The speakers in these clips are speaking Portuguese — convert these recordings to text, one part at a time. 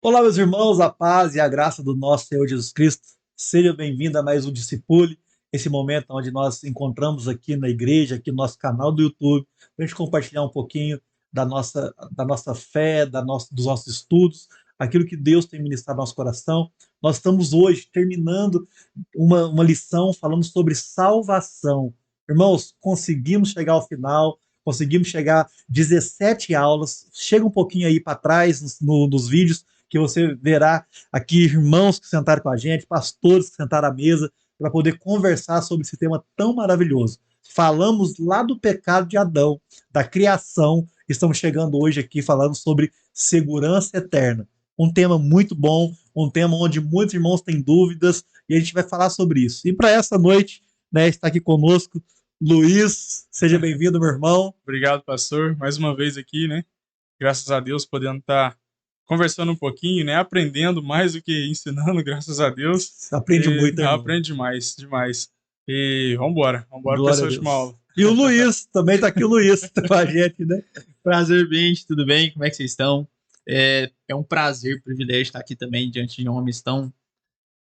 Olá, meus irmãos, a paz e a graça do nosso Senhor Jesus Cristo. Seja bem-vindo a mais um Discipule, esse momento onde nós encontramos aqui na igreja, aqui no nosso canal do YouTube, para a gente compartilhar um pouquinho da nossa fé, dos nossos estudos, aquilo que Deus tem ministrado no nosso coração. Nós estamos hoje terminando uma lição falando sobre salvação. Irmãos, conseguimos chegar ao final, conseguimos chegar 17 aulas. Chega um pouquinho aí para trás nos vídeos, que você verá aqui irmãos que sentaram com a gente, pastores que sentaram à mesa para poder conversar sobre esse tema tão maravilhoso. Falamos lá do pecado de Adão, da criação, estamos chegando hoje aqui falando sobre segurança eterna. Um tema muito bom, um tema onde muitos irmãos têm dúvidas e a gente vai falar sobre isso. E para essa noite, né, está aqui conosco Luiz, seja bem-vindo, meu irmão. Obrigado, pastor, mais uma vez aqui, né? Graças a Deus, podendo estar conversando um pouquinho, né? Aprendendo mais do que ensinando, graças a Deus. Aprende muito, irmão. Aprende demais. E vamos embora para essa última aula. E o Luiz, também tá aqui o Luiz com a gente, né? Prazer, gente, tudo bem? Como é que vocês estão? É um prazer, privilégio estar aqui também diante de homens tão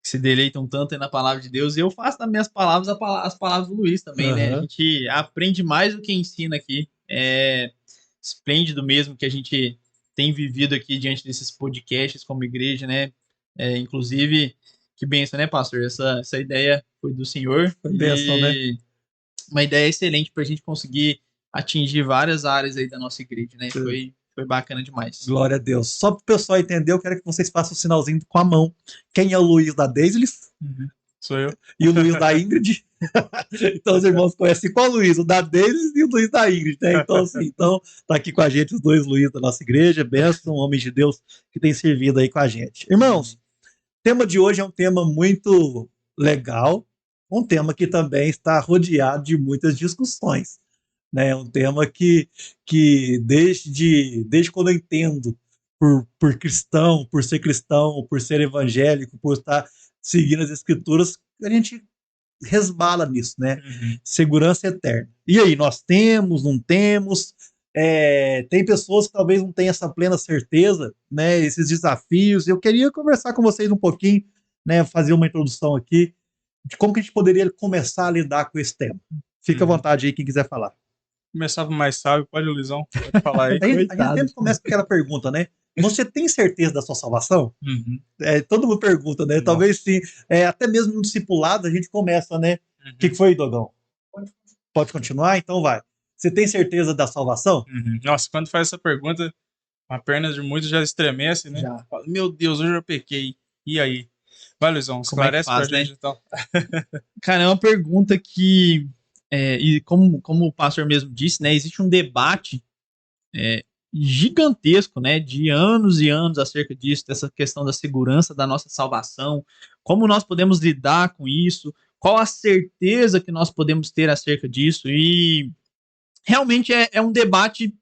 que se deleitam tanto aí na palavra de Deus. E eu faço das minhas palavras as palavras do Luiz também, né? A gente aprende mais do que ensina aqui. É esplêndido mesmo que a gente tem vivido aqui diante desses podcasts como igreja, né? Inclusive, que bênção, né, pastor? Essa ideia foi do Senhor. Foi bênção, né? Uma ideia excelente para a gente conseguir atingir várias áreas aí da nossa igreja, né? Foi bacana demais. Glória a Deus. Só para o pessoal entender, eu quero que vocês façam o sinalzinho com a mão. Quem é o Luiz da Daisy? Sou eu. E o Luiz da Ingrid. Então os irmãos conhecem qual Luiz? O da Daisy e o Luiz da Ingrid, né? Então, assim, tá aqui com a gente os dois Luiz da nossa igreja. Bênção, homens de Deus que tem servido aí com a gente. Irmãos, o tema de hoje é um tema muito legal, um tema que também está rodeado de muitas discussões. Né? Um tema que desde quando eu entendo por cristão, por ser cristão, por ser evangélico, por estar seguindo as escrituras, a gente resbala nisso, né? Segurança eterna. E aí, nós temos, não temos? Tem pessoas que talvez não tenham essa plena certeza, né? Esses desafios. Eu queria conversar com vocês um pouquinho, né? Fazer uma introdução aqui de como que a gente poderia começar a lidar com esse tema. Fica à vontade aí, quem quiser falar. Começava mais sábio, pode, Luizão, pode falar aí. A gente sempre começa com aquela pergunta, né? Você tem certeza da sua salvação? Todo mundo pergunta, né? Talvez sim. Até mesmo no discipulado a gente começa, né? O que foi, Dogão? Pode continuar? Então vai. Você tem certeza da salvação? Nossa, quando faz essa pergunta, a perna de muitos já estremece, né? Já. Meu Deus, hoje eu pequei. E aí? Vai, Luizão, esclarece pra gente, então. Cara, é uma pergunta que... e como o pastor mesmo disse, né? Existe um debate gigantesco, né, de anos e anos acerca disso, dessa questão da segurança da nossa salvação, como nós podemos lidar com isso, qual a certeza que nós podemos ter acerca disso, e realmente é um debate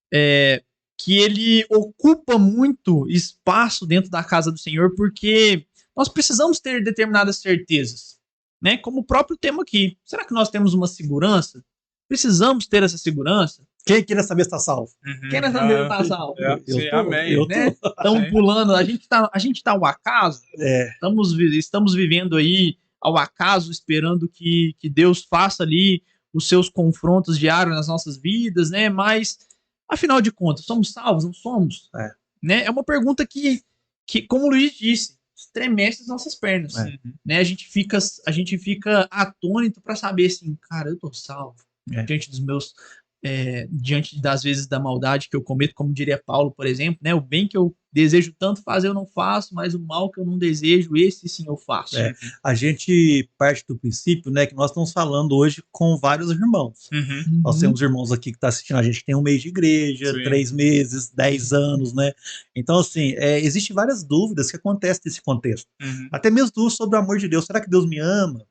que ele ocupa muito espaço dentro da casa do Senhor, porque nós precisamos ter determinadas certezas, né, como o próprio tema aqui. Será que nós temos uma segurança? Precisamos ter essa segurança? Quem queira saber se está salvo? Quem quer saber se está salvo? Amém. Né? Estamos pulando, a gente tá ao acaso. Estamos vivendo aí ao acaso, esperando que Deus faça ali os seus confrontos diários nas nossas vidas, né? Mas, afinal de contas, somos salvos? Não somos? Né? É uma pergunta que, como o Luiz disse, estremece as nossas pernas. Né? A gente fica atônito para saber assim, cara, eu tô salvo diante dos meus... diante das vezes da maldade que eu cometo, como diria Paulo, por exemplo, né? O bem que eu desejo tanto fazer eu não faço, mas o mal que eu não desejo, esse sim eu faço. A gente parte do princípio, né, que nós estamos falando hoje com vários irmãos. Nós temos irmãos aqui que estão assistindo a gente, tem um mês de igreja, 3 meses, 10 anos, né? Então, assim, existem várias dúvidas que acontecem nesse contexto. Até mesmo dúvidas sobre o amor de Deus. Será que Deus me ama?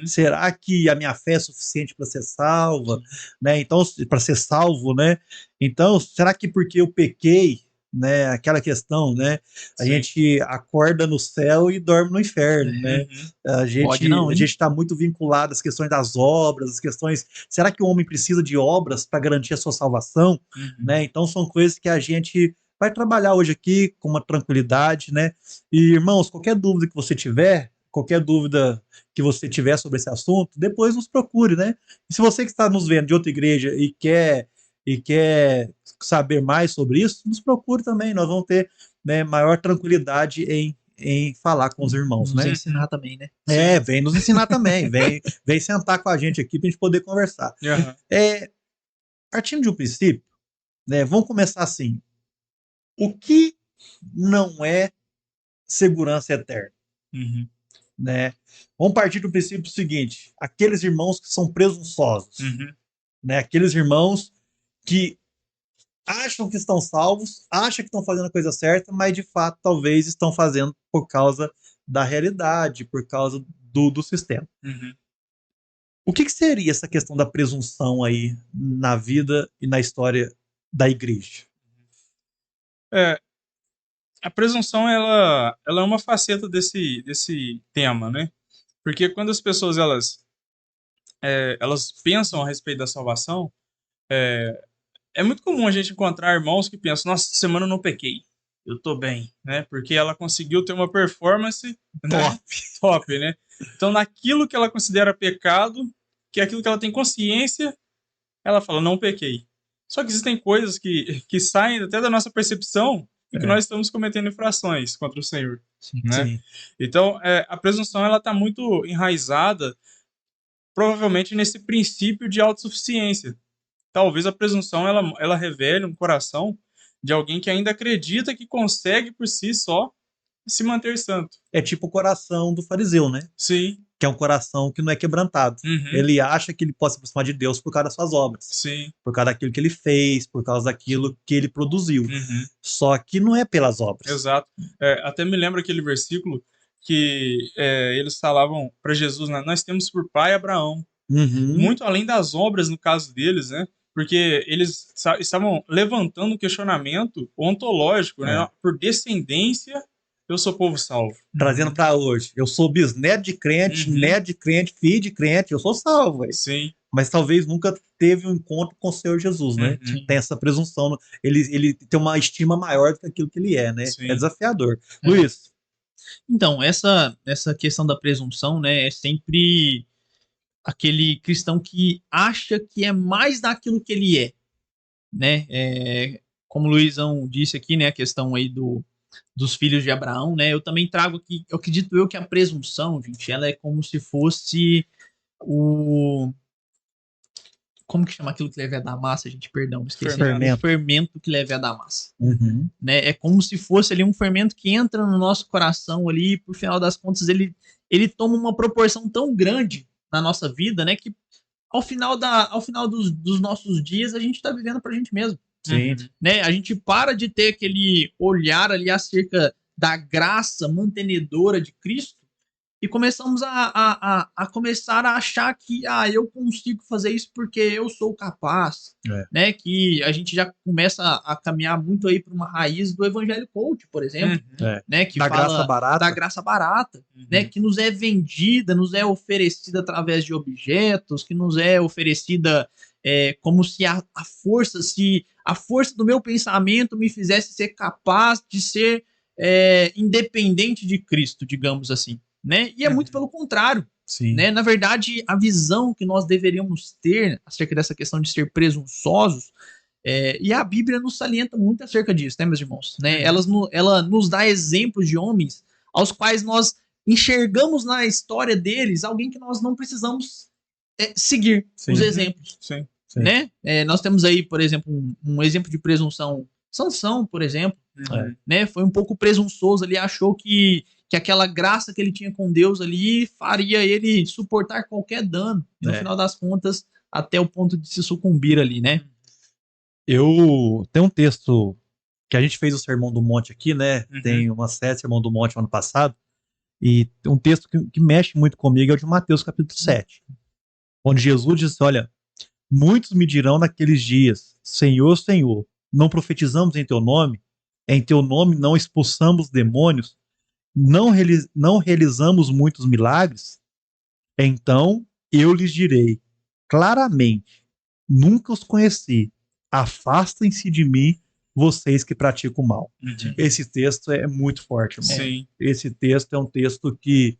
Será que a minha fé é suficiente para ser salva, né? Então, para ser salvo, né? Então, será que porque eu pequei, né? Aquela questão, né? A gente acorda no céu e dorme no inferno, né? A gente está muito vinculado às questões das obras, às questões. Será que o homem precisa de obras para garantir a sua salvação, né? Então, são coisas que a gente vai trabalhar hoje aqui com uma tranquilidade, né? E, irmãos, qualquer dúvida que você tiver, qualquer dúvida que você tiver sobre esse assunto, depois nos procure, né? E se você que está nos vendo de outra igreja e quer saber mais sobre isso, nos procure também. Nós vamos ter, né, maior tranquilidade em falar com os irmãos, Nos né? ensinar também, né? Vem nos ensinar também, vem sentar com a gente aqui para a gente poder conversar. Uhum. Partindo de um princípio, né, vamos começar assim. O que não é segurança eterna? Uhum. Né? Vamos partir do princípio seguinte: aqueles irmãos que são presunçosos, Uhum. né? Aqueles irmãos que acham que estão salvos, acham que estão fazendo a coisa certa, mas de fato talvez estão fazendo por causa da realidade, por causa do sistema. Uhum. O que seria essa questão da presunção aí na vida e na história da igreja? A presunção ela é uma faceta desse tema, né? Porque quando as pessoas elas pensam a respeito da salvação, é muito comum a gente encontrar irmãos que pensam: nossa, essa semana eu não pequei, eu tô bem, né? Porque ela conseguiu ter uma performance, né? Top, né? Então, naquilo que ela considera pecado, que é aquilo que ela tem consciência, ela fala: não pequei. Só que existem coisas que saem até da nossa percepção e que nós estamos cometendo infrações contra o Senhor, Sim. né? Sim. Então, a presunção ela está muito enraizada, provavelmente, nesse princípio de autossuficiência. Talvez a presunção ela revele um coração de alguém que ainda acredita que consegue por si só se manter santo. É tipo o coração do fariseu, né? Sim. Que é um coração que não é quebrantado. Uhum. Ele acha que ele pode se aproximar de Deus por causa das suas obras. Sim. Por causa daquilo que ele fez, por causa daquilo que ele produziu. Uhum. Só que não é pelas obras. Exato. Até me lembro aquele versículo que eles falavam para Jesus, né? Nós temos por pai Abraão. Uhum. Muito além das obras, no caso deles, né? Porque eles estavam levantando um questionamento ontológico, né? Por descendência, eu sou povo salvo. Trazendo para hoje. Eu sou bisneto de crente, neto de crente, filho de crente, eu sou salvo. Véio. Sim. Mas talvez nunca teve um encontro com o Senhor Jesus, né? Tem essa presunção. Ele tem uma estima maior do que aquilo que ele é, né? Sim. É desafiador. Luiz. Então, essa questão da presunção, né? É sempre aquele cristão que acha que é mais daquilo que ele é, né? Como o Luizão disse aqui, né? A questão aí dos filhos de Abraão, né? Eu também trago aqui, eu acredito que a presunção, gente, ela é como se fosse como que chama aquilo que leva a massa, gente? Perdão, esqueci. Fermento. O fermento que leva a massa. Uhum. Né? É como se fosse ali um fermento que entra no nosso coração ali e, por final das contas, ele toma uma proporção tão grande na nossa vida, né? Que ao final dos nossos dias a gente está vivendo pra gente mesmo. Sim. Né? A gente para de ter aquele olhar ali acerca da graça mantenedora de Cristo e começamos a começar a achar que eu consigo fazer isso porque eu sou capaz, né? Que a gente já começa a caminhar muito aí para uma raiz do evangelho coach, por exemplo, né? Que da fala graça barata. da graça barata, né? Que nos é vendida, nos é oferecida através de objetos, que nos é oferecida como se a força do meu pensamento me fizesse ser capaz de ser independente de Cristo, digamos assim. Né? E é muito pelo contrário. Sim. Né? Na verdade, a visão que nós deveríamos ter acerca dessa questão de ser presunçosos, e a Bíblia nos salienta muito acerca disso, né, meus irmãos? Né? Ela nos dá exemplos de homens aos quais nós enxergamos na história deles alguém que nós não precisamos seguir os exemplos. Sim. Né? Nós temos aí, por exemplo, um exemplo de presunção. Sansão, por exemplo, né? Foi um pouco presunçoso ali, achou que aquela graça que ele tinha com Deus ali faria ele suportar qualquer dano. E no final das contas, até o ponto de se sucumbir ali, né? Tem um texto que a gente fez o Sermão do Monte aqui, né? Tem uma série Sermão do Monte ano passado. E um texto que mexe muito comigo é o de Mateus capítulo 7. Onde Jesus diz, olha, muitos me dirão naqueles dias, Senhor, Senhor, não profetizamos em teu nome não expulsamos demônios, não realizamos muitos milagres? Então eu lhes direi claramente, nunca os conheci, afastem-se de mim, vocês que praticam o mal. Uhum. Esse texto é muito forte, irmão. Sim. Esse texto é um texto que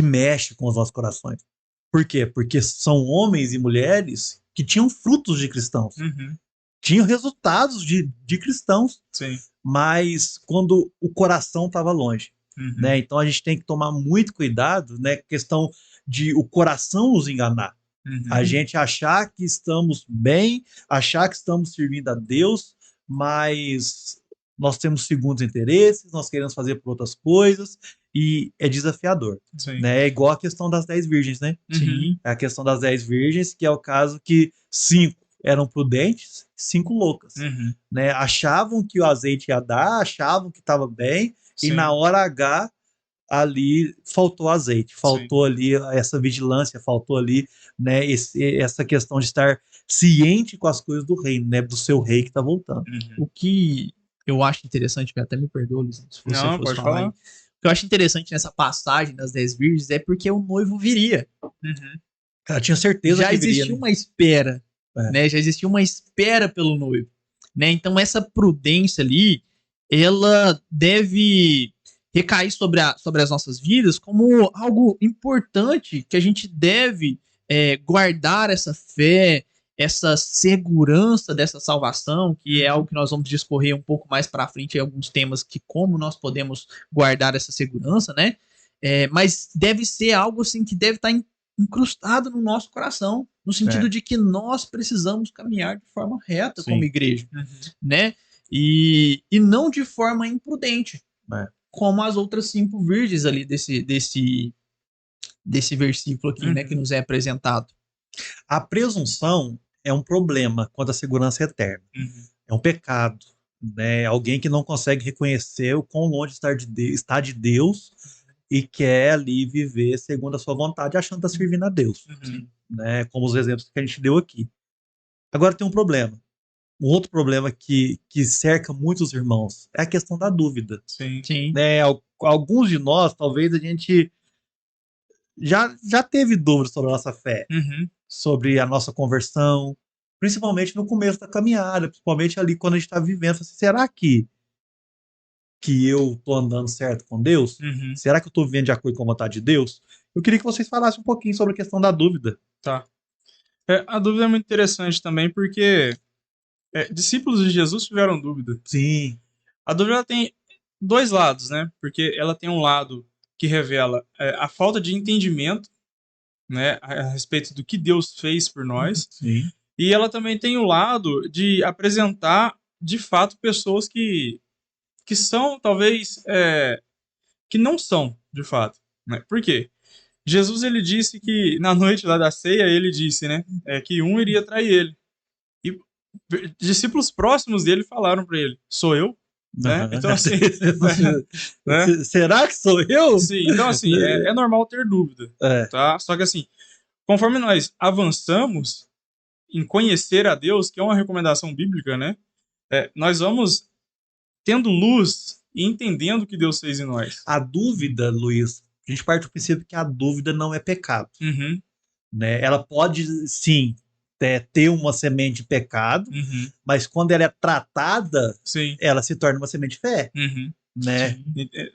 mexe com os nossos corações. Por quê? Porque são homens e mulheres que tinham frutos de cristãos, Uhum. tinham resultados de cristãos, Sim. mas quando o coração estava longe. Uhum. Né? Então a gente tem que tomar muito cuidado, né? Questão de o coração nos enganar. Uhum. A gente achar que estamos bem, achar que estamos servindo a Deus, mas nós temos segundos interesses, nós queremos fazer por outras coisas, e é desafiador. Sim. Né? É igual a questão das 10 virgens, né? Uhum. É a questão das 10 virgens, que é o caso que 5 eram prudentes, 5 loucas. Uhum. Né? Achavam que o azeite ia dar, achavam que estava bem, Sim. e na hora H ali faltou azeite, faltou Sim. ali essa vigilância, faltou ali, né, essa questão de estar ciente com as coisas do reino, né, do seu rei que está voltando. Uhum. O que eu acho interessante, até me perdoa, Luiz, se você Não, fosse pode falar. falar. O que eu acho interessante nessa passagem das 10 virgens é porque o noivo viria. Uhum. Ela tinha certeza Já que viria, existia né? uma espera, É. né? Já existia uma espera pelo noivo, né? Então essa prudência ali, ela deve recair sobre as nossas vidas como algo importante que a gente deve guardar essa fé, essa segurança dessa salvação, que é algo que nós vamos discorrer um pouco mais para frente em alguns temas que como nós podemos guardar essa segurança, né? Mas deve ser algo assim que deve estar incrustado no nosso coração, no sentido de que nós precisamos caminhar de forma reta como igreja, né? E não de forma imprudente, como as outras 5 virgens ali desse versículo aqui, né, que nos é apresentado. A presunção é um problema quando a segurança é eterna. É um pecado, né? Alguém que não consegue reconhecer o quão longe está de Deus e quer ali viver segundo a sua vontade, achando que está servindo a Deus. Né? Como os exemplos que a gente deu aqui. Agora tem um problema. Um outro problema que cerca muitos irmãos é a questão da dúvida. Sim. Né? Alguns de nós, talvez a gente já teve dúvidas sobre a nossa fé, sobre a nossa conversão, principalmente no começo da caminhada, principalmente ali quando a gente está vivendo. Assim, será que eu estou andando certo com Deus? Será que eu estou vivendo de acordo com a vontade de Deus? Eu queria que vocês falassem um pouquinho sobre a questão da dúvida. Tá. A dúvida é muito interessante também, porque discípulos de Jesus tiveram dúvida. Sim. A dúvida ela tem 2 lados, né? Porque ela tem um lado que revela a falta de entendimento, né, a respeito do que Deus fez por nós. Sim. E ela também tem o lado de apresentar, de fato, pessoas que são, talvez, que não são, de fato. Né? Por quê? Jesus, ele disse que, na noite lá da ceia, ele disse, né, que um iria trair ele. E discípulos próximos dele falaram para ele, sou eu? Né? Então, assim... né? Será que sou eu? Sim, então, assim, é normal ter dúvida. Tá? Só que, assim, conforme nós avançamos em conhecer a Deus, que é uma recomendação bíblica, né? Nós vamos tendo luz e entendendo o que Deus fez em nós. A dúvida, Luiz, a gente parte do princípio que a dúvida não é pecado. Né? Ela pode, sim, ter uma semente de pecado, mas quando ela é tratada, ela se torna uma semente de fé. Né?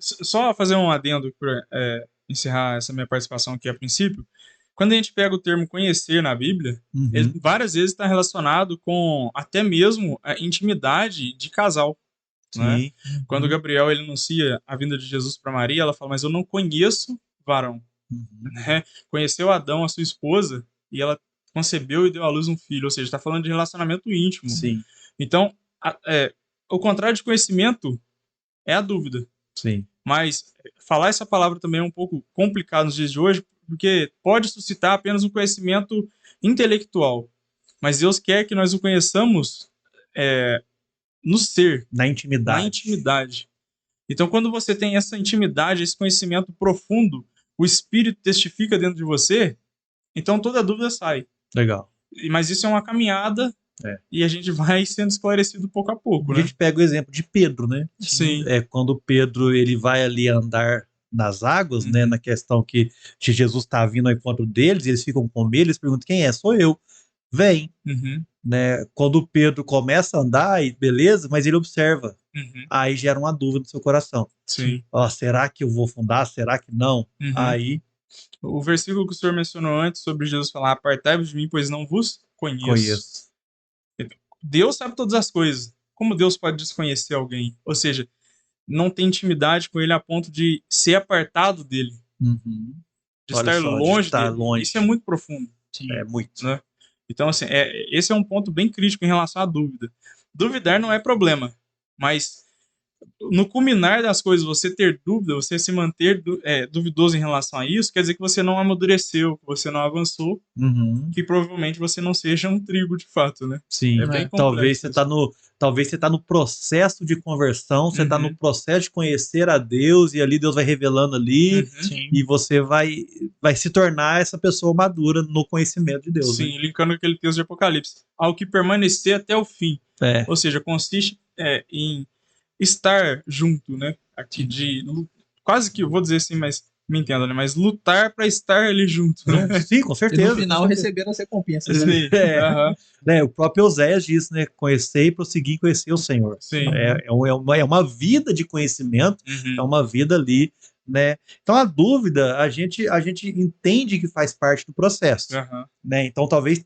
Só fazer um adendo para encerrar essa minha participação aqui a princípio. Quando a gente pega o termo conhecer na Bíblia, ele várias vezes está relacionado com até mesmo a intimidade de casal. Né? Quando Gabriel ele anuncia a vinda de Jesus para Maria, ela fala, mas eu não conheço varão. Né? Conheceu Adão, a sua esposa, e ela concebeu e deu à luz um filho. Ou seja, está falando de relacionamento íntimo. Sim. Então, o contrário de conhecimento é a dúvida. Sim. Mas falar essa palavra também é um pouco complicado nos dias de hoje, porque pode suscitar apenas um conhecimento intelectual. Mas Deus quer que nós o conheçamos no ser. Na intimidade. Na intimidade. Então, quando você tem essa intimidade, esse conhecimento profundo, o Espírito testifica dentro de você, então toda dúvida sai. Legal. Mas isso é uma caminhada e a gente vai sendo esclarecido pouco a pouco. A gente pega o exemplo de Pedro, né? Sim. Quando Pedro ele vai ali andar nas águas, né? Na questão que Jesus está vindo ao encontro deles, eles ficam com medo, eles perguntam quem é? Sou eu. Vem. né? Quando Pedro começa a andar, e beleza, mas ele observa. Uhum. Aí gera uma dúvida no seu coração. Sim. Ó, será que eu vou fundar? Será que não? Uhum. Aí O versículo que o senhor mencionou antes sobre Jesus falar: apartai-vos de mim, pois não vos conheço. Deus sabe todas as coisas. Como Deus pode desconhecer alguém? Ou seja, não tem intimidade com ele a ponto de ser apartado dele, Uhum. de Olha estar só, longe de estar dele. longe. Isso é muito profundo. Sim. É muito. Né? Então, assim, esse é um ponto bem crítico em relação à dúvida. Duvidar não é problema, mas no culminar das coisas, você ter dúvida, você se manter duvidoso em relação a isso, quer dizer que você não amadureceu, que você não avançou, Uhum. que provavelmente você não seja um trigo de fato, né? Sim, É bem talvez complexo você tá no processo de conversão, você tá Uhum. no processo de conhecer a Deus e ali Deus vai revelando ali Uhum. Sim. e você vai se tornar essa pessoa madura no conhecimento de Deus. Sim, Né? linkando aquele texto de Apocalipse. Ao que permanecer até o fim. É. Ou seja, consiste em estar junto, né? Aqui quase que, eu vou dizer assim, mas me entenda, né? Mas lutar para estar ali junto, né? Sim, com E certeza. no final com certeza. receber as recompensas. Né? Sim. Aham. O próprio Oséias diz, né? Conhecer e prosseguir em conhecer o Senhor. Sim. É uma vida de conhecimento, é Uhum. uma vida ali, né? Então a dúvida, a gente entende que faz parte do processo, Aham. né? Então talvez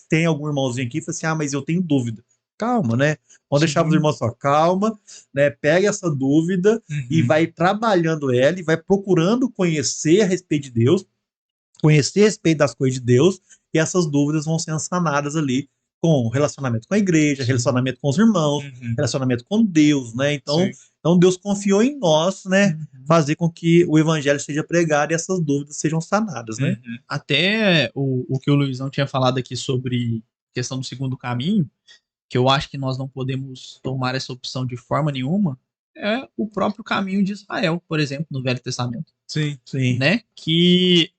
tenha algum irmãozinho aqui e fale assim, mas eu tenho dúvida. Calma, né? Vamos deixar os irmãos só, calma, né? Pega essa dúvida e Uhum. vai trabalhando ela e vai procurando conhecer a respeito de Deus, conhecer a respeito das coisas de Deus, e essas dúvidas vão sendo sanadas ali com relacionamento com a igreja, relacionamento com os irmãos, Uhum. relacionamento com Deus, né? Então Sim. Deus confiou em nós, né? Fazer com que o evangelho seja pregado e essas dúvidas sejam sanadas, né? Uhum. Até o que o Luizão tinha falado aqui sobre questão do segundo caminho, que eu acho que nós não podemos tomar essa opção de forma nenhuma, é o próprio caminho de Israel, por exemplo, no Velho Testamento, Sim. Sim. né? Que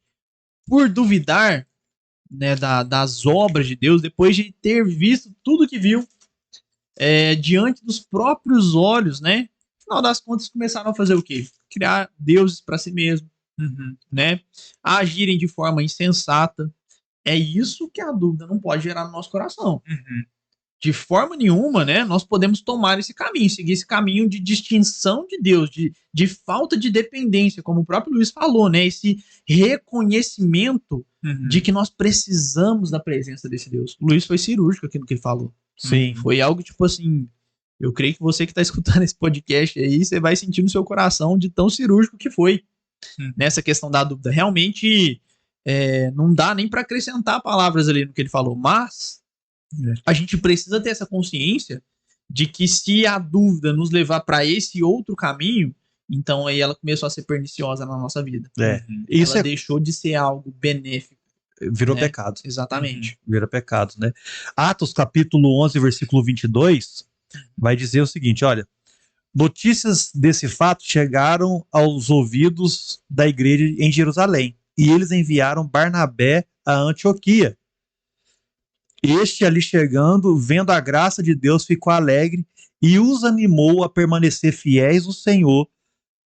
por duvidar, né, das obras de Deus, depois de ter visto tudo que viu diante dos próprios olhos, né? No final das contas, começaram a fazer o quê? Criar deuses para si mesmo, Uhum. né? A agirem de forma insensata. É isso que a dúvida não pode gerar no nosso coração. Uhum. De forma nenhuma, né, nós podemos tomar esse caminho, seguir esse caminho de distinção de Deus, de falta de dependência, como o próprio Luiz falou, né, esse reconhecimento Uhum. de que nós precisamos da presença desse Deus. O Luiz foi cirúrgico aqui no que ele falou. Sim. Foi algo tipo assim, eu creio que você que está escutando esse podcast aí, você vai sentir no seu coração de tão cirúrgico que foi nessa questão da dúvida. Realmente, não dá nem para acrescentar palavras ali no que ele falou, mas a gente precisa ter essa consciência de que se a dúvida nos levar para esse outro caminho, então aí ela começou a ser perniciosa na nossa vida. Isso ela deixou de ser algo benéfico. Virou né? pecado. Exatamente. Vira pecado, né? Atos capítulo 11, versículo 22, vai dizer o seguinte, olha, notícias desse fato chegaram aos ouvidos da igreja em Jerusalém, e eles enviaram Barnabé a Antioquia. Este ali chegando, vendo a graça de Deus, ficou alegre e os animou a permanecer fiéis ao Senhor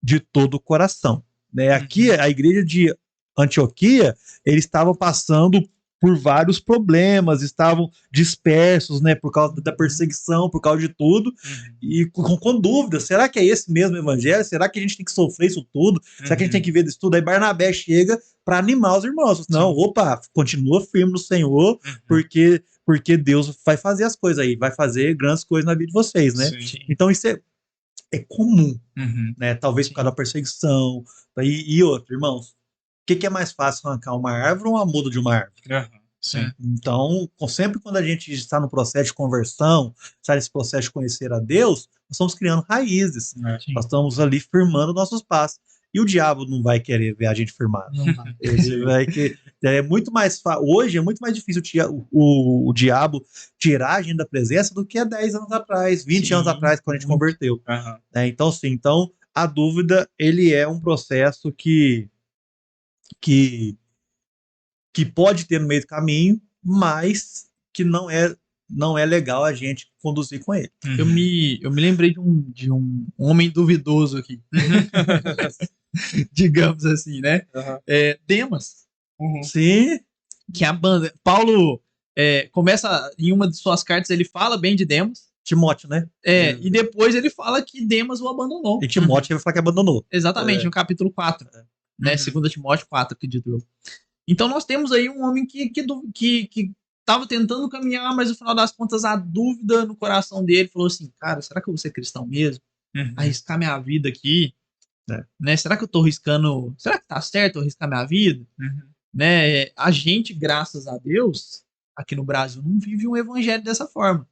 de todo o coração. Né? Aqui, a igreja de Antioquia, eles estavam passando por vários problemas, estavam dispersos, né, por causa da perseguição, por causa de tudo, e com dúvida, será que é esse mesmo evangelho? Será que a gente tem que sofrer isso tudo? Será que a gente tem que ver isso tudo? Aí Barnabé chega para animar os irmãos. Não, opa, continua firme no Senhor, porque Deus vai fazer as coisas aí, vai fazer grandes coisas na vida de vocês, né? Sim. Então isso é comum, né? Talvez por causa da perseguição. E outro, irmãos, o que é mais fácil, arrancar uma árvore ou uma muda de uma árvore? Sim. Então, sempre quando a gente está no processo de conversão, está nesse processo de conhecer a Deus, nós estamos criando raízes. Nós estamos ali firmando nossos passos. E o diabo não vai querer ver a gente firmado. Ele vai que é muito mais hoje é muito mais difícil o diabo tirar a gente da presença do que há 10 anos atrás, 20 anos atrás, quando a gente converteu. Então, sim, a dúvida, ele é um processo que pode ter no meio do caminho, mas que não é legal a gente conduzir com ele. Eu me lembrei de um homem duvidoso aqui. Digamos assim, né? Demas. Sim. Que a banda. Paulo começa em uma de suas cartas, ele fala bem de Demas. Timóteo, né? E depois ele fala que Demas o abandonou. E Timóteo vai falar que abandonou. Exatamente, no capítulo 4. Né? 2 Timóteo 4, acredito eu. Então nós temos aí um homem que estava tentando caminhar, mas no final das contas a dúvida no coração dele falou assim, cara, será que eu vou ser cristão mesmo? Arriscar minha vida aqui? Né? Será que eu tô arriscando? Será que tá certo eu arriscar minha vida? Né? A gente, graças a Deus, aqui no Brasil, não vive um evangelho dessa forma.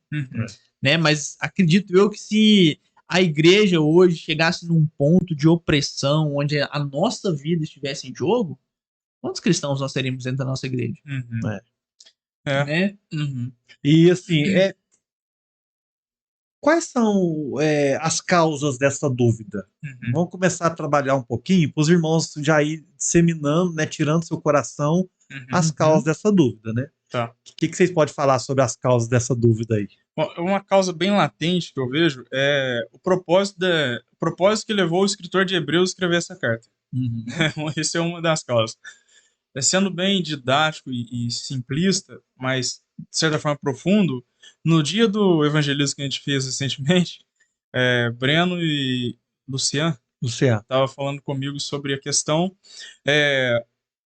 Né? Mas acredito eu que se a igreja hoje chegasse num ponto de opressão, onde a nossa vida estivesse em jogo, quantos cristãos nós teríamos dentro da nossa igreja? Né? E assim, quais são as causas dessa dúvida? Vamos começar a trabalhar um pouquinho para os irmãos já ir disseminando, né, tirando do seu coração as causas dessa dúvida, né? Tá. O que vocês podem falar sobre as causas dessa dúvida aí? Uma causa bem latente que eu vejo é o propósito que levou o escritor de Hebreus a escrever essa carta. Essa é uma das causas. Sendo bem didático e simplista, mas de certa forma profundo, no dia do evangelismo que a gente fez recentemente, Breno e Lucian estavam falando comigo sobre a questão.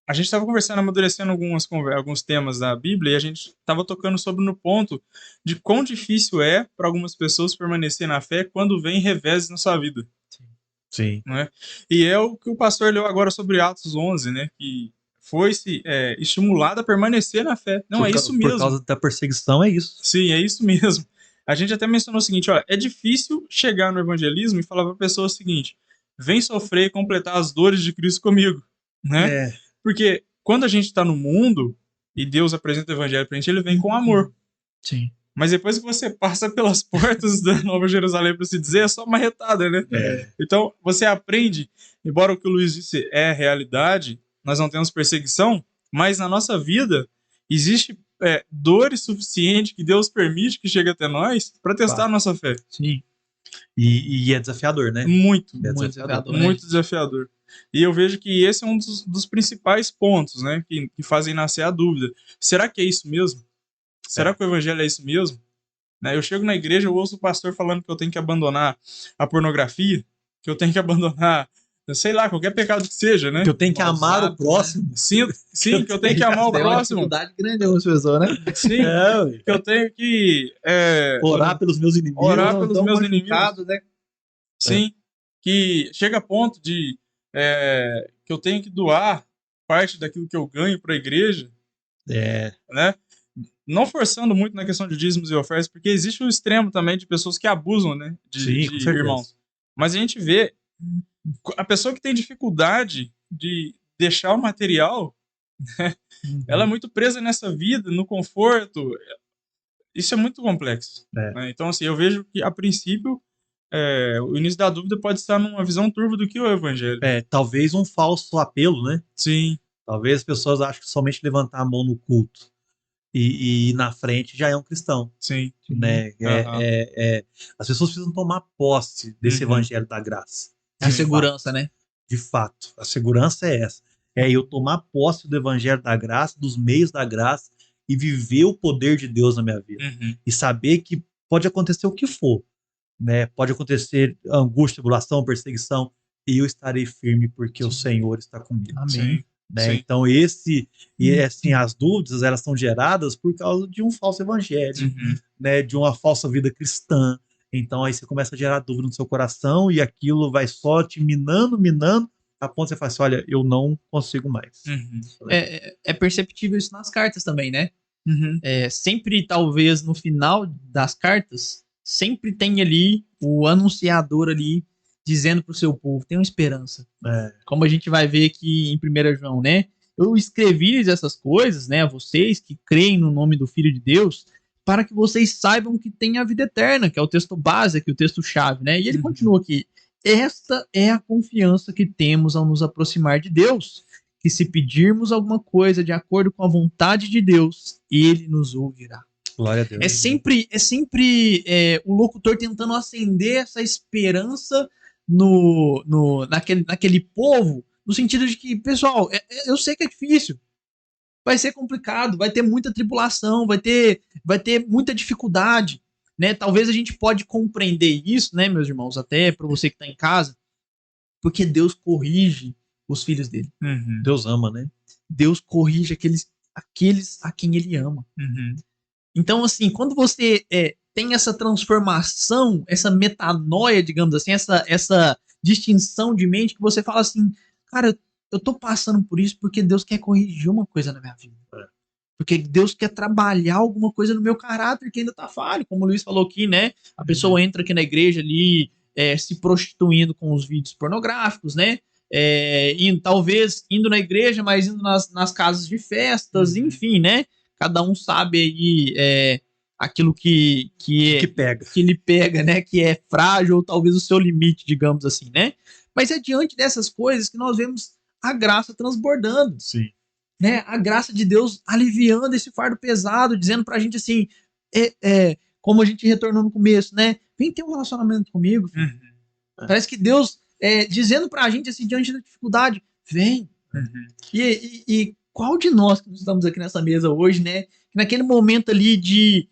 A gente estava conversando, amadurecendo alguns temas da Bíblia, e a gente estava tocando sobre no ponto de quão difícil é para algumas pessoas permanecer na fé quando vem reveses na sua vida. Sim. Não é? E é o que o pastor leu agora sobre Atos 11, né? Que foi-se estimulado a permanecer na fé. Não, é isso mesmo. Por causa da perseguição, é isso. Sim, é isso mesmo. A gente até mencionou o seguinte, ó, é difícil chegar no evangelismo e falar para a pessoa o seguinte, vem sofrer e completar as dores de Cristo comigo, né? Porque quando a gente está no mundo e Deus apresenta o evangelho pra gente, ele vem com amor. Sim. Mas depois que você passa pelas portas da Nova Jerusalém, para se dizer, é só uma retada, né? Então, você aprende, embora o que o Luiz disse é realidade, nós não temos perseguição, mas na nossa vida existe dores suficientes que Deus permite que chegue até nós para testar a nossa fé. Sim. E é desafiador, né? Muito desafiador. E eu vejo que esse é um dos principais pontos, né, que fazem nascer a dúvida. Será que é isso mesmo? Será que o evangelho é isso mesmo? Né, eu chego na igreja, eu ouço o pastor falando que eu tenho que abandonar a pornografia, que eu tenho que abandonar, sei lá, qualquer pecado que seja, né? Que eu tenho que amar o próximo. Sim, que eu tenho que amar o próximo. É uma dificuldade grande algumas pessoas, né? Sim, que eu tenho que... orar pelos meus inimigos. Orar pelos meus inimigos. Né? Sim, que chega a ponto de que eu tenho que doar parte daquilo que eu ganho para a igreja, né? Não forçando muito na questão de dízimos e ofertas, porque existe o extremo também de pessoas que abusam, né, de irmãos. Mas a gente vê a pessoa que tem dificuldade de deixar o material, né, ela é muito presa nessa vida, no conforto. Isso é muito complexo. Né? Então, assim, eu vejo que, a princípio, o início da dúvida pode estar numa visão turva do que é o evangelho. Talvez um falso apelo, né? Sim. Talvez as pessoas achem que somente levantar a mão no culto e ir na frente já é um cristão. Sim. Né? As pessoas precisam tomar posse desse evangelho da graça. A segurança, né? De fato. A segurança é essa. É eu tomar posse do evangelho da graça, dos meios da graça e viver o poder de Deus na minha vida. E saber que pode acontecer o que for. Né? Pode acontecer angústia, tribulação, perseguição, e eu estarei firme porque o Senhor está comigo. Amém. Né? Então assim, as dúvidas elas são geradas por causa de um falso evangelho, né? De uma falsa vida cristã. Então aí você começa a gerar dúvida no seu coração e aquilo vai só te minando, a ponto de você falar assim, olha, eu não consigo mais. É perceptível isso nas cartas também, né? Sempre, talvez, no final das cartas, sempre tem ali o anunciador ali dizendo para o seu povo, tenham esperança. Como a gente vai ver aqui em 1 João, né? Eu escrevi essas coisas, né, a vocês que creem no nome do Filho de Deus, para que vocês saibam que tem a vida eterna, que é o texto base, aqui, o texto-chave, né? E ele continua aqui, esta é a confiança que temos ao nos aproximar de Deus, que se pedirmos alguma coisa de acordo com a vontade de Deus, ele nos ouvirá. Glória a Deus. É sempre o locutor tentando acender essa esperança naquele povo, no sentido de que, pessoal, eu sei que é difícil, vai ser complicado, vai ter muita tribulação, vai ter muita dificuldade, né? Talvez a gente pode compreender isso, né, meus irmãos, até para você que está em casa, porque Deus corrige os filhos dele. Uhum. Deus ama, né? Deus corrige aqueles a quem ele ama. Uhum. Então, assim, quando você tem essa transformação, essa metanoia, digamos assim, essa distinção de mente, que você fala assim, cara, eu tô passando por isso porque Deus quer corrigir uma coisa na minha vida. Porque Deus quer trabalhar alguma coisa no meu caráter que ainda tá falho, como o Luiz falou aqui, né? A pessoa entra aqui na igreja ali se prostituindo com os vídeos pornográficos, né? Talvez indo na igreja, mas indo nas casas de festas, enfim, né? Cada um sabe aí aquilo que pega. Que lhe pega, né? Que é frágil, ou talvez o seu limite, digamos assim, né? Mas é diante dessas coisas que nós vemos a graça transbordando. Sim. Né? A graça de Deus aliviando esse fardo pesado, dizendo pra gente assim, como a gente retornou no começo, né? Vem ter um relacionamento comigo. Uhum. Parece que Deus dizendo pra gente assim, diante da dificuldade, vem. Uhum. E qual de nós que estamos aqui nessa mesa hoje, né? Naquele momento ali de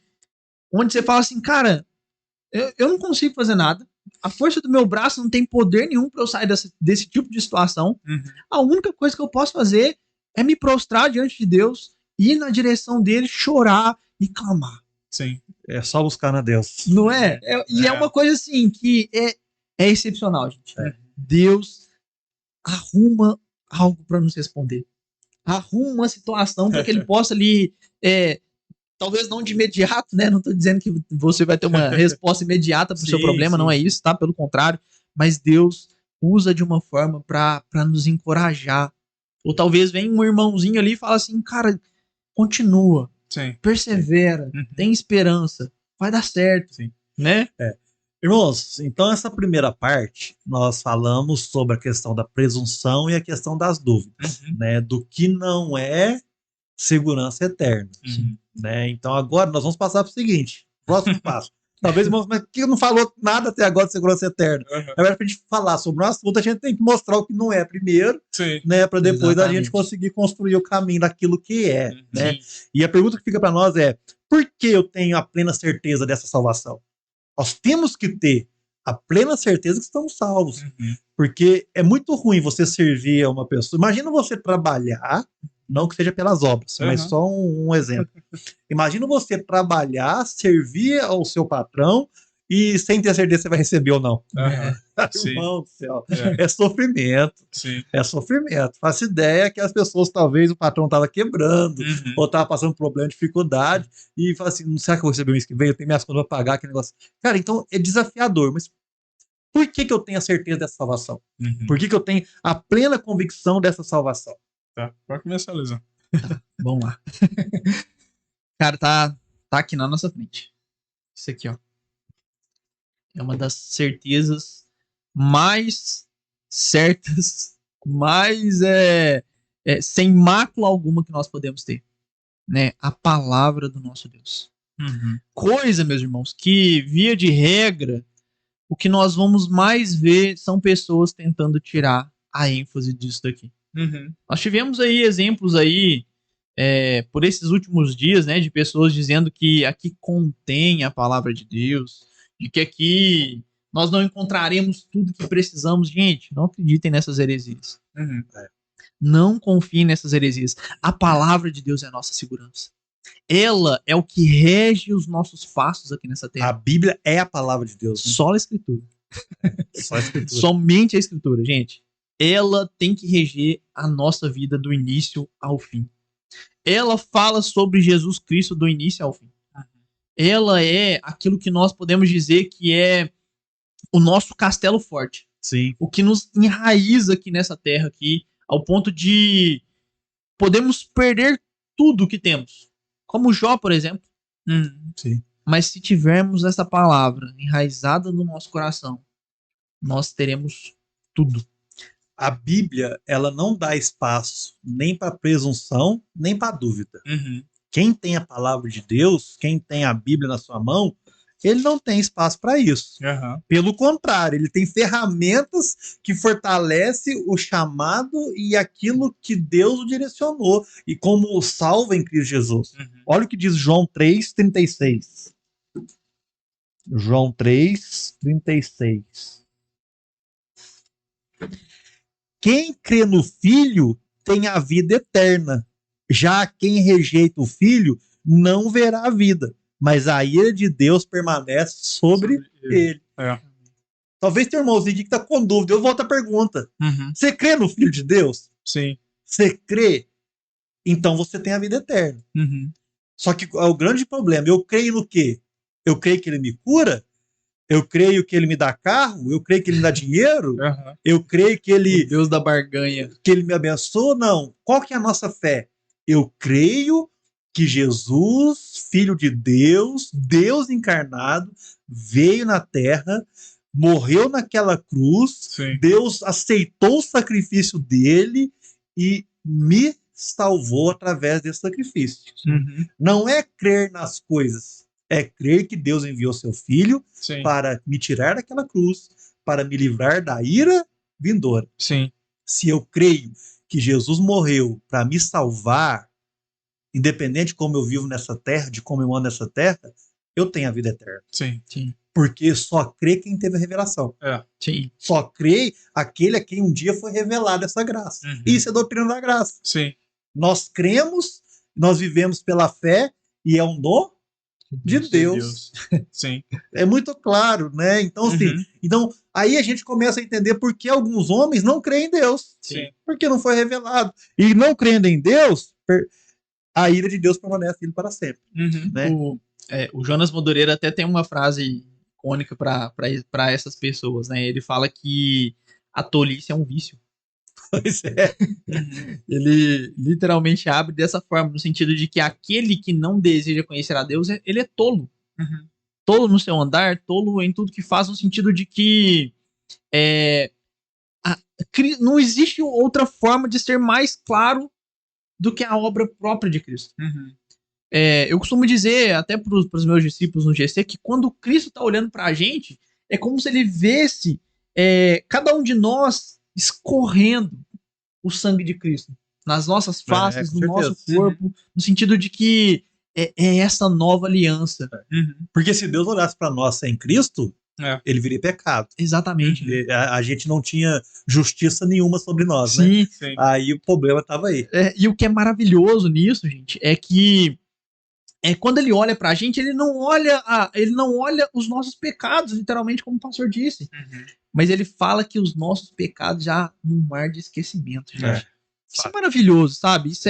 onde você fala assim, cara, eu não consigo fazer nada. A força do meu braço não tem poder nenhum para eu sair desse tipo de situação. Uhum. A única coisa que eu posso fazer é me prostrar diante de Deus, ir na direção dele, chorar e clamar. Sim. É só buscar na Deus. Não é? E é uma coisa assim que é excepcional, gente. Deus arruma algo para nos responder. Arruma uma situação para que ele possa ali talvez não de imediato, né? Não tô dizendo que você vai ter uma resposta imediata pro seu problema, não é isso, tá? Pelo contrário. Mas Deus usa de uma forma para nos encorajar. Ou talvez vem um irmãozinho ali e fala assim, cara, continua, persevera, tem esperança, vai dar certo, né? Irmãos, então essa primeira parte nós falamos sobre a questão da presunção e a questão das dúvidas, né? Do que não é segurança eterna. Né? Então agora nós vamos passar para o seguinte, próximo passo. Talvez, irmãos, mas que não falou nada até agora de segurança eterna. Agora, para a gente falar sobre um assunto, a gente tem que mostrar o que não é primeiro, né? Para depois a gente conseguir construir o caminho daquilo que é. Né? E a pergunta que fica para nós é: por que eu tenho a plena certeza dessa salvação? Nós temos que ter a plena certeza que estamos salvos. Porque é muito ruim você servir a uma pessoa. Imagina você trabalhar, não que seja pelas obras, mas só um exemplo. Imagina você trabalhar, servir ao seu patrão e sem ter certeza se você vai receber ou não. Irmão do céu. É sofrimento. É sofrimento. Faço ideia que as pessoas, talvez o patrão estava quebrando, ou estava passando problema, dificuldade, e fala assim, será que eu vou receber o mês que vem? Eu tenho minhas contas para pagar, aquele negócio. Cara, então é desafiador, mas por que eu tenho a certeza dessa salvação? Por que eu tenho a plena convicção dessa salvação? Tá, pode começar, Luizão. Tá, vamos lá. Cara, tá aqui na nossa frente. Isso aqui, ó. É uma das certezas mais certas, mais sem mácula alguma que nós podemos ter. Né? A palavra do nosso Deus. Coisa, meus irmãos, que via de regra, o que nós vamos mais ver são pessoas tentando tirar a ênfase disso daqui. Nós tivemos aí exemplos aí por esses últimos dias, né, de pessoas dizendo que aqui contém a palavra de Deus, de que aqui nós não encontraremos tudo que precisamos. Gente, não acreditem nessas heresias. Não confiem nessas heresias. A palavra de Deus é a nossa segurança. Ela é o que rege os nossos passos aqui nessa terra. A Bíblia é a palavra de Deus. Né? Só a Escritura. Só a Escritura. Somente a Escritura, gente. Ela tem que reger a nossa vida do início ao fim. Ela fala sobre Jesus Cristo do início ao fim. Ela é aquilo que nós podemos dizer que é o nosso castelo forte. Sim. O que nos enraiza aqui nessa terra aqui, ao ponto de podemos perder tudo que temos. Como Jó, por exemplo. Sim. Mas se tivermos essa palavra enraizada no nosso coração, nós teremos tudo. A Bíblia, ela não dá espaço nem para presunção, nem para dúvida. Quem tem a palavra de Deus, quem tem a Bíblia na sua mão, ele não tem espaço para isso. Uhum. Pelo contrário, ele tem ferramentas que fortalecem o chamado e aquilo que Deus o direcionou, e como o salva em Cristo Jesus. Uhum. Olha o que diz João 3,36. João 3,36. Quem crê no Filho tem a vida eterna. Já quem rejeita o Filho não verá a vida, mas a ira de Deus permanece sobre ele. É. Talvez tenha um irmãozinho aqui que está com dúvida. Eu volto à pergunta. Uhum. Você crê no Filho de Deus? Sim. Você crê? Então você tem a vida eterna. Uhum. Só que é o grande problema. Eu creio no quê? Eu creio que ele me cura? Eu creio que ele me dá carro? Eu creio que ele me dá dinheiro? Uhum. Eu creio que ele... O Deus da barganha. Que ele me abençoa? Não. Qual que é a nossa fé? Eu creio que Jesus, Filho de Deus, Deus encarnado, veio na Terra, morreu naquela cruz, Sim. Deus aceitou o sacrifício dele e me salvou através desse sacrifício. Uhum. Não é crer nas coisas, é crer que Deus enviou seu Filho Sim. para me tirar daquela cruz, para me livrar da ira vindoura. Sim. Se eu creio que Jesus morreu para me salvar, independente de como eu vivo nessa terra, de como eu ando nessa terra, eu tenho a vida eterna. Sim. Sim. Porque só crê quem teve a revelação. É. Sim. Só crê aquele a quem um dia foi revelada essa graça. Uhum. Isso é doutrina da graça. Sim. Nós cremos, nós vivemos pela fé e é um dom de Deus. Sim. É muito claro, né? Então, assim, Uhum. então, aí a gente começa a entender por que alguns homens não creem em Deus. Sim. Porque não foi revelado. E não crendo em Deus, a ira de Deus permanece nele para sempre. Uhum. Né? O Jonas Madureira até tem uma frase icônica para essas pessoas, né? Ele fala que a tolice é um vício. Pois é. Uhum. Ele literalmente abre dessa forma, no sentido de que aquele que não deseja conhecer a Deus, ele é tolo. Uhum. Tolo no seu andar, tolo em tudo que faz, no sentido de que não existe outra forma de ser mais claro do que a obra própria de Cristo. Uhum. Eu costumo dizer, até para os meus discípulos no GC, que quando Cristo está olhando para a gente, é como se ele visse cada um de nós escorrendo o sangue de Cristo nas nossas faces, com no certeza. nosso corpo, no sentido de que é essa nova aliança. Uhum. Porque se Deus olhasse para nós sem Cristo, ele viria pecado. Exatamente. A gente não tinha justiça nenhuma sobre nós, né? Sim. Sim. Aí o problema estava aí. E o que é maravilhoso nisso, gente, é que quando ele olha pra gente, ele não olha os nossos pecados, literalmente, como o pastor disse. Uhum. Mas ele fala que os nossos pecados já num mar de esquecimento, gente. Isso é Fato. maravilhoso, sabe? Isso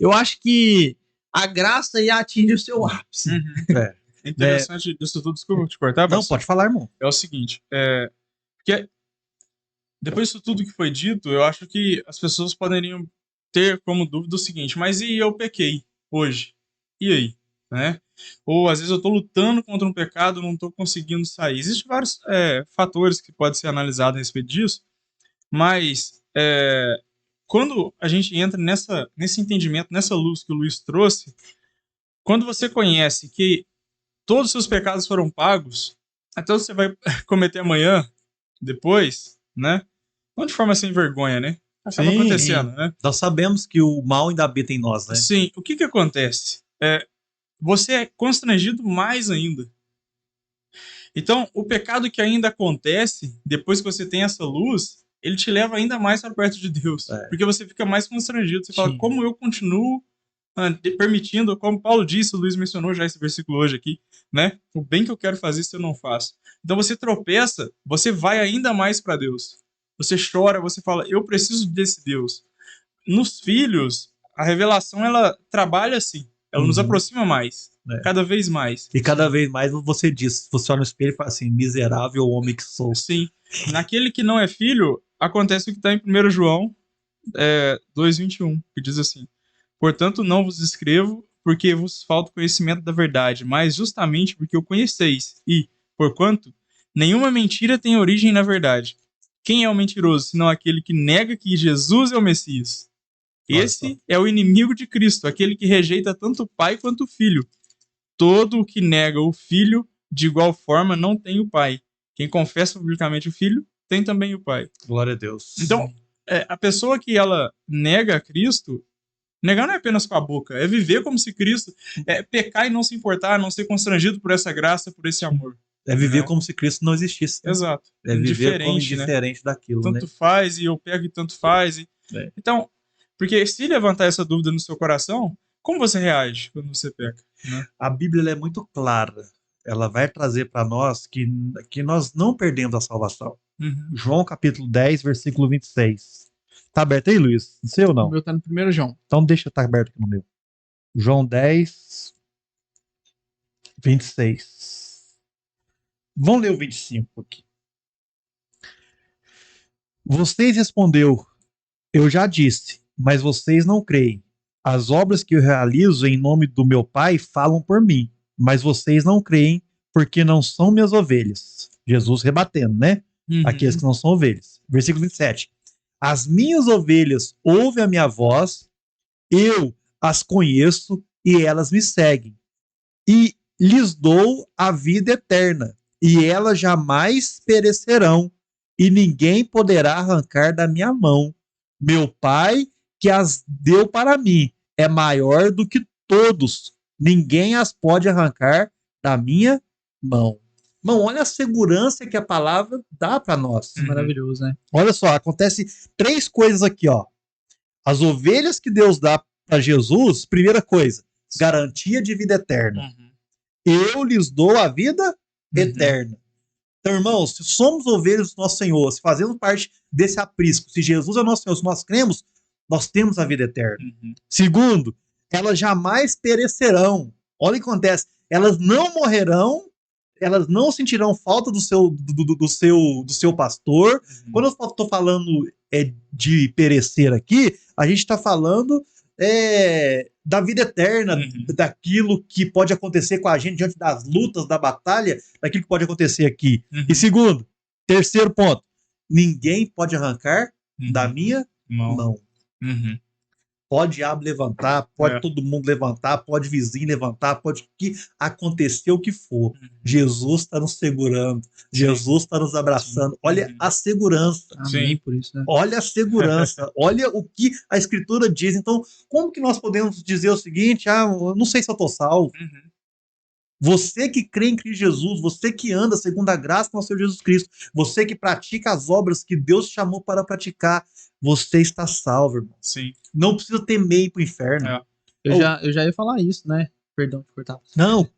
eu acho que a graça ia atingir o seu ápice. Uhum. É. Interessante disso tudo, desculpa te cortar, Não, mas pode falar, irmão. é o seguinte, porque depois disso tudo que foi dito, eu acho que as pessoas poderiam ter como dúvida o seguinte, mas e eu pequei hoje? E aí? Né? Ou às vezes eu estou lutando contra um pecado, não estou conseguindo sair. Existem vários fatores que podem ser analisados a respeito disso, mas quando a gente entra nesse entendimento, nessa luz que o Luiz trouxe, quando você conhece que todos os seus pecados foram pagos, até você vai cometer amanhã, depois, né? Não de forma sem vergonha, né? Acaba Sim, acontecendo, né? Nós sabemos que o mal ainda habita em nós, né? Sim, o que acontece? Você é constrangido mais ainda. Então, o pecado que ainda acontece, depois que você tem essa luz, ele te leva ainda mais para perto de Deus. Porque você fica mais constrangido. Você fala, como eu continuo permitindo, como Paulo disse, o Luiz mencionou já esse versículo hoje aqui, né? O bem que eu quero fazer, isso eu não faço. Então você tropeça, você vai ainda mais para Deus. Você chora, você fala, eu preciso desse Deus. Nos filhos, a revelação, ela trabalha assim. Ela nos aproxima mais, cada vez mais. E cada vez mais você diz, você olha no espelho e fala assim, miserável homem que sou. Sim. Naquele que não é filho, acontece o que está em 1 João 2,21, que diz assim, portanto não vos escrevo porque vos falta conhecimento da verdade, mas justamente porque o conheceis e, porquanto, nenhuma mentira tem origem na verdade. Quem é o mentiroso, senão aquele que nega que Jesus é o Messias? Esse é o inimigo de Cristo, aquele que rejeita tanto o Pai quanto o Filho. Todo o que nega o Filho de igual forma não tem o Pai. Quem confessa publicamente o Filho tem também o Pai. Glória a Deus. Então, a pessoa que ela nega a Cristo, negar não é apenas com a boca, é viver como se Cristo, pecar e não se importar, não ser constrangido por essa graça, por esse amor. É viver como se Cristo não existisse. Né? Exato. É viver como indiferente daquilo. Tanto faz e eu pego e tanto faz. Então, porque se levantar essa dúvida no seu coração, como você reage quando você peca? Né? A Bíblia é muito clara. Ela vai trazer para nós que nós não perdemos a salvação. João capítulo 10, versículo 26. Tá aberto aí, Luiz? Não sei ou não? O meu tá no 1 João. Então deixa eu estar aberto aqui no meu. João 10, 26. Vamos ler o 25 aqui. Vocês respondeu, eu já disse, mas vocês não creem. As obras que eu realizo em nome do meu Pai falam por mim, mas vocês não creem porque não são minhas ovelhas. Jesus rebatendo, né? Aqueles que não são ovelhas. Versículo 27. As minhas ovelhas ouvem a minha voz, eu as conheço e elas me seguem. E lhes dou a vida eterna, e elas jamais perecerão, e ninguém poderá arrancar da minha mão. Meu Pai, que as deu para mim, é maior do que todos. Ninguém as pode arrancar da minha mão. Irmão, olha a segurança que a palavra dá para nós. Maravilhoso, né? Olha só, acontece 3 coisas aqui, ó. As ovelhas que Deus dá para Jesus, primeira coisa, garantia de vida eterna. Eu lhes dou a vida eterna. Então, irmãos, se somos ovelhas do nosso Senhor, se fazemos parte desse aprisco, se Jesus é nosso Senhor, se nós cremos, nós temos a vida eterna. Segundo, elas jamais perecerão. Olha o que acontece. Elas não morrerão, elas não sentirão falta do seu pastor. Quando eu estou falando de perecer aqui, a gente está falando da vida eterna, daquilo que pode acontecer com a gente diante das lutas, da batalha, daquilo que pode acontecer aqui. E segundo, terceiro ponto, ninguém pode arrancar da minha mão. Pode o diabo levantar, pode todo mundo levantar, pode vizinho levantar, pode que acontecer o que for. Jesus está nos segurando, Jesus está nos abraçando. Olha a segurança. Amém por isso, né? Olha a segurança, olha o que a Escritura diz. Então, como que nós podemos dizer o seguinte? Eu não sei se eu estou salvo. Você que crê em Cristo Jesus, você que anda segundo a graça do nosso Senhor Jesus Cristo, você que pratica as obras que Deus chamou para praticar, você está salvo, irmão. Sim. Não precisa temer ir para o inferno. Eu já ia falar isso, né? Perdão de cortar. Não,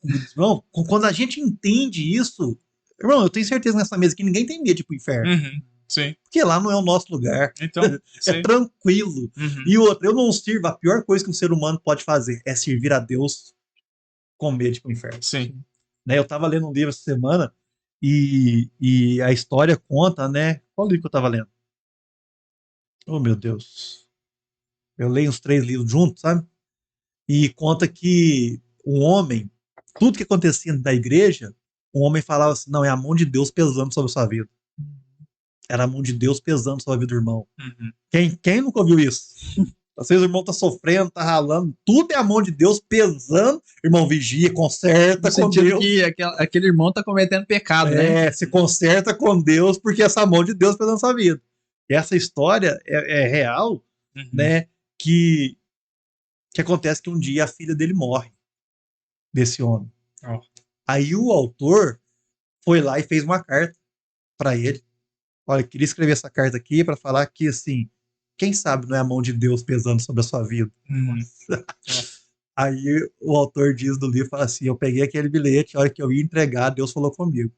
quando a gente entende isso, irmão, eu tenho certeza nessa mesa que ninguém tem medo de ir para o inferno. Sim. Porque lá não é o nosso lugar. Então, é tranquilo. E outra, eu não sirvo. A pior coisa que um ser humano pode fazer é servir a Deus com medo de ir para o inferno. Sim. Né, eu estava lendo um livro essa semana e a história conta, né? Qual livro que eu estava lendo? Oh, meu Deus. Eu leio os 3 livros juntos, sabe? E conta que um homem, tudo que acontecia na igreja, um homem falava assim, não, é a mão de Deus pesando sobre a sua vida. Era a mão de Deus pesando sobre a vida do irmão. Quem nunca ouviu isso? Às vezes o irmão tá sofrendo, tá ralando, tudo é a mão de Deus pesando. Irmão, vigia, conserta com Deus. Que aquele irmão tá cometendo pecado, né? Se conserta com Deus, porque essa mão de Deus pesando a sua vida. E essa história é real, né? Que acontece que um dia a filha dele morre, desse homem. Aí o autor foi lá e fez uma carta para ele. Olha, eu queria escrever essa carta aqui para falar que, assim, quem sabe não é a mão de Deus pesando sobre a sua vida. Aí o autor diz do livro, fala assim, eu peguei aquele bilhete, a hora que eu ia entregar, Deus falou comigo.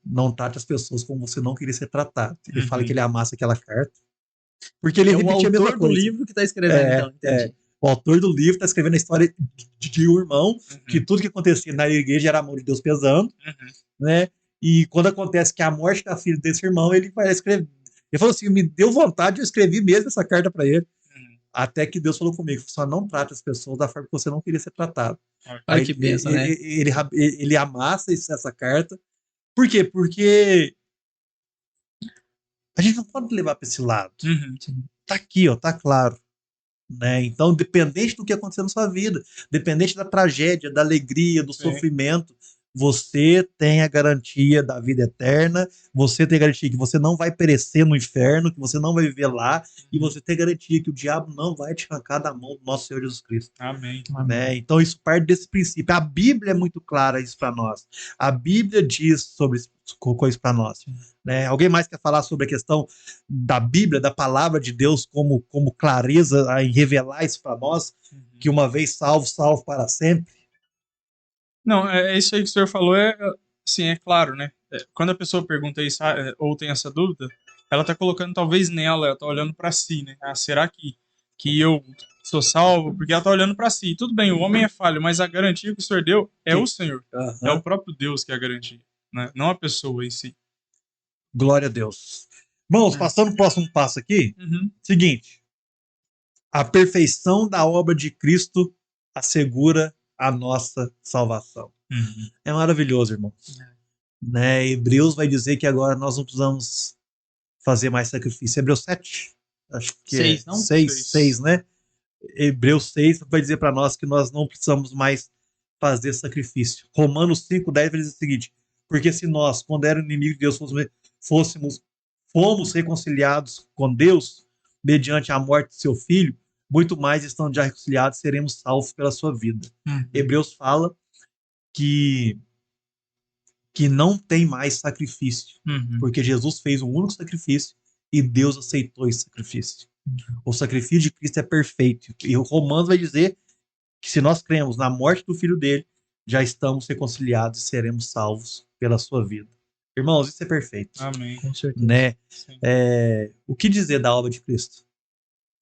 Não trate as pessoas como você não queria ser tratado. Ele fala que ele amassa aquela carta. Porque ele repetia a mesma coisa. É o autor do livro que está escrevendo, então, entendi. O autor do livro está escrevendo a história de um irmão, que tudo que acontecia na igreja era a mão de Deus pesando, né? E quando acontece que a morte da filha desse irmão, ele vai escrever. Ele falou assim, me deu vontade, eu escrevi mesmo essa carta para ele. Até que Deus falou comigo, só não trate as pessoas da forma que você não queria ser tratado. Olha que benção, né? Ele amassa essa carta. Por quê? Porque a gente não pode levar para esse lado. Tá aqui, ó, tá claro. Né? Então, dependente do que acontecer na sua vida, dependente da tragédia, da alegria, do sofrimento, você tem a garantia da vida eterna, você tem a garantia que você não vai perecer no inferno, que você não vai viver lá, e você tem a garantia que o diabo não vai te arrancar da mão do nosso Senhor Jesus Cristo. Amém. Né? Então isso parte desse princípio. A Bíblia é muito clara isso para nós. A Bíblia diz sobre coisas para nós. Né? Alguém mais quer falar sobre a questão da Bíblia, da palavra de Deus como clareza em revelar isso para nós, que uma vez salvo, salvo para sempre? Não, é isso aí que o senhor falou, sim, é claro, né? Quando a pessoa pergunta isso, ou tem essa dúvida, ela tá colocando talvez nela, ela tá olhando para si, né? Ah, será que eu sou salvo? Porque ela tá olhando para si. Tudo bem, o homem é falho, mas a garantia que o senhor deu é o Senhor. É o próprio Deus que é a garantia, né? Não a pessoa em si. Glória a Deus. Irmãos, passando para o próximo passo aqui, seguinte, a perfeição da obra de Cristo assegura a nossa salvação. É maravilhoso, irmãos. Né? Hebreus vai dizer que agora nós não precisamos fazer mais sacrifício. Hebreus 7? Acho que 6, não? 6, né? Hebreus 6 vai dizer para nós que nós não precisamos mais fazer sacrifício. Romanos 5:10 vai dizer o seguinte: porque se nós, quando éramos inimigos de Deus, fomos reconciliados com Deus mediante a morte de seu filho, muito mais estando já reconciliados, seremos salvos pela sua vida. Hebreus fala que não tem mais sacrifício, porque Jesus fez um único sacrifício e Deus aceitou esse sacrifício. O sacrifício de Cristo é perfeito. E o Romanos vai dizer que se nós cremos na morte do Filho dele, já estamos reconciliados e seremos salvos pela sua vida. Irmãos, isso é perfeito. Amém. Com certeza. Né? O que dizer da obra de Cristo?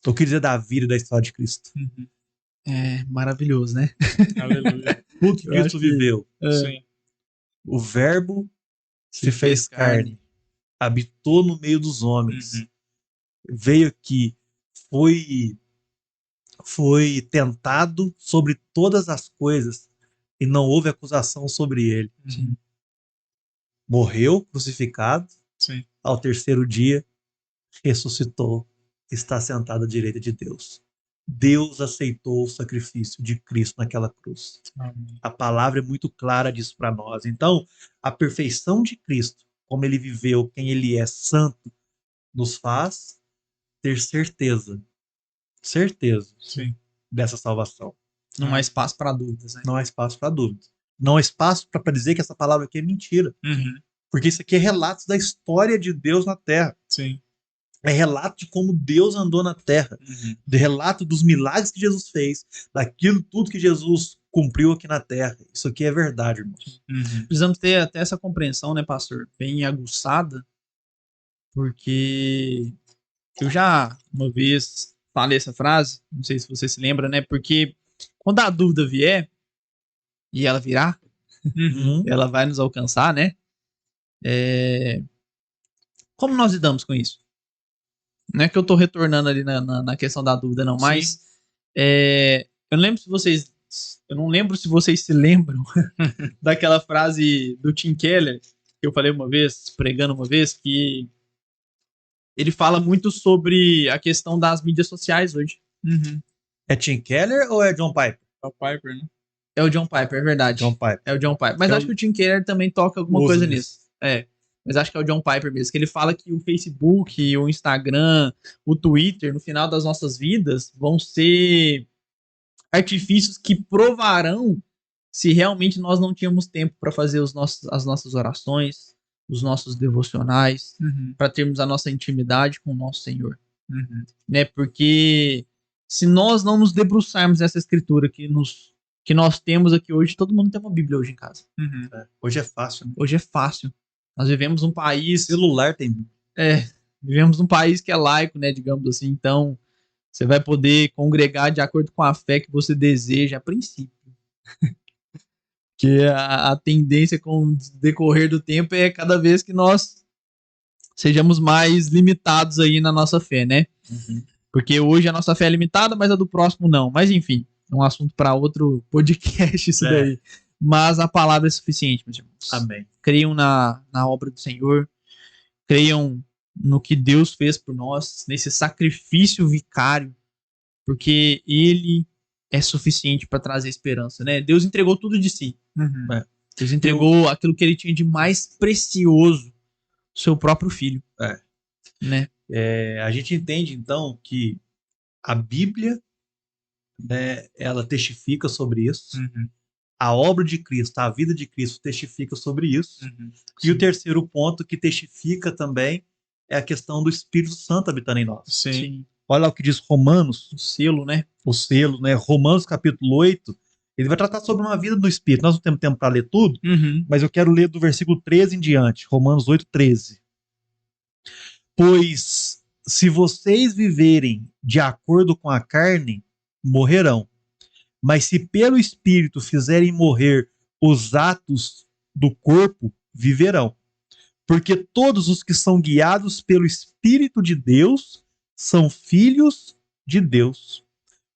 O que dizer da vida e da história de Cristo? É maravilhoso, né? Aleluia. Tudo que Cristo viveu. Sim. O Verbo se fez carne, habitou no meio dos homens, veio aqui, foi tentado sobre todas as coisas e não houve acusação sobre ele. Morreu crucificado, ao terceiro dia ressuscitou, está sentado à direita de Deus. Deus aceitou o sacrifício de Cristo naquela cruz. Amém. A palavra é muito clara disso para nós. Então, a perfeição de Cristo, como ele viveu, quem ele é, santo, nos faz ter certeza dessa salvação. Não há espaço para dúvidas. Né? Não há espaço para dúvidas. Não há espaço para dizer que essa palavra aqui é mentira. Porque isso aqui é relatos da história de Deus na Terra. Sim. É relato de como Deus andou na Terra. De relato dos milagres que Jesus fez, daquilo tudo que Jesus cumpriu aqui na Terra. Isso aqui é verdade, irmãos. Precisamos ter até essa compreensão, né, pastor? Bem aguçada. Porque eu já uma vez falei essa frase, não sei se você se lembra, né? Porque quando a dúvida vier, e ela virá, ela vai nos alcançar, né? Como nós lidamos com isso? Não é que eu tô retornando ali na questão da dúvida, não, mas eu não lembro se vocês se lembram daquela frase do Tim Keller, que eu falei uma vez, pregando uma vez, que ele fala muito sobre a questão das mídias sociais hoje. É Tim Keller ou é John Piper? É o Piper, né? É o John Piper, é verdade. John Piper. É o John Piper. Mas acho que o Tim Keller também toca alguma coisa nisso. Mas acho que é o John Piper mesmo, que ele fala que o Facebook, o Instagram, o Twitter, no final das nossas vidas, vão ser artifícios que provarão se realmente nós não tínhamos tempo para fazer as nossas orações, os nossos devocionais, para termos a nossa intimidade com o nosso Senhor. Né? Porque se nós não nos debruçarmos nessa escritura que nós temos aqui hoje, todo mundo tem uma Bíblia hoje em casa. Hoje é fácil. Né? Hoje é fácil. Nós vivemos um país... Celular tem... vivemos num país que é laico, né, digamos assim. Então, você vai poder congregar de acordo com a fé que você deseja a princípio. Que a tendência com o decorrer do tempo é cada vez que nós sejamos mais limitados aí na nossa fé, né? Porque hoje a nossa fé é limitada, mas a do próximo não. Mas enfim, é um assunto para outro podcast isso daí. Mas a palavra é suficiente, meus irmãos. Amém. Creiam na obra do Senhor, creiam no que Deus fez por nós, nesse sacrifício vicário, porque Ele é suficiente para trazer esperança, né? Deus entregou tudo de si. Deus entregou aquilo que ele tinha de mais precioso, seu próprio filho. Né? A gente entende, então, que a Bíblia, né, ela testifica sobre isso. Uhum. A obra de Cristo, a vida de Cristo testifica sobre isso. Uhum. E o terceiro ponto que testifica também é a questão do Espírito Santo habitando em nós. Sim. Olha lá o que diz Romanos, O selo, né? o selo, né? Romanos capítulo 8, ele vai tratar sobre uma vida do Espírito. Nós não temos tempo para ler tudo, Uhum. mas eu quero ler do versículo 13 em diante, Romanos 8, 13. Pois se vocês viverem de acordo com a carne, morrerão. Mas se pelo Espírito fizerem morrer os atos do corpo, viverão. Porque todos os que são guiados pelo Espírito de Deus são filhos de Deus.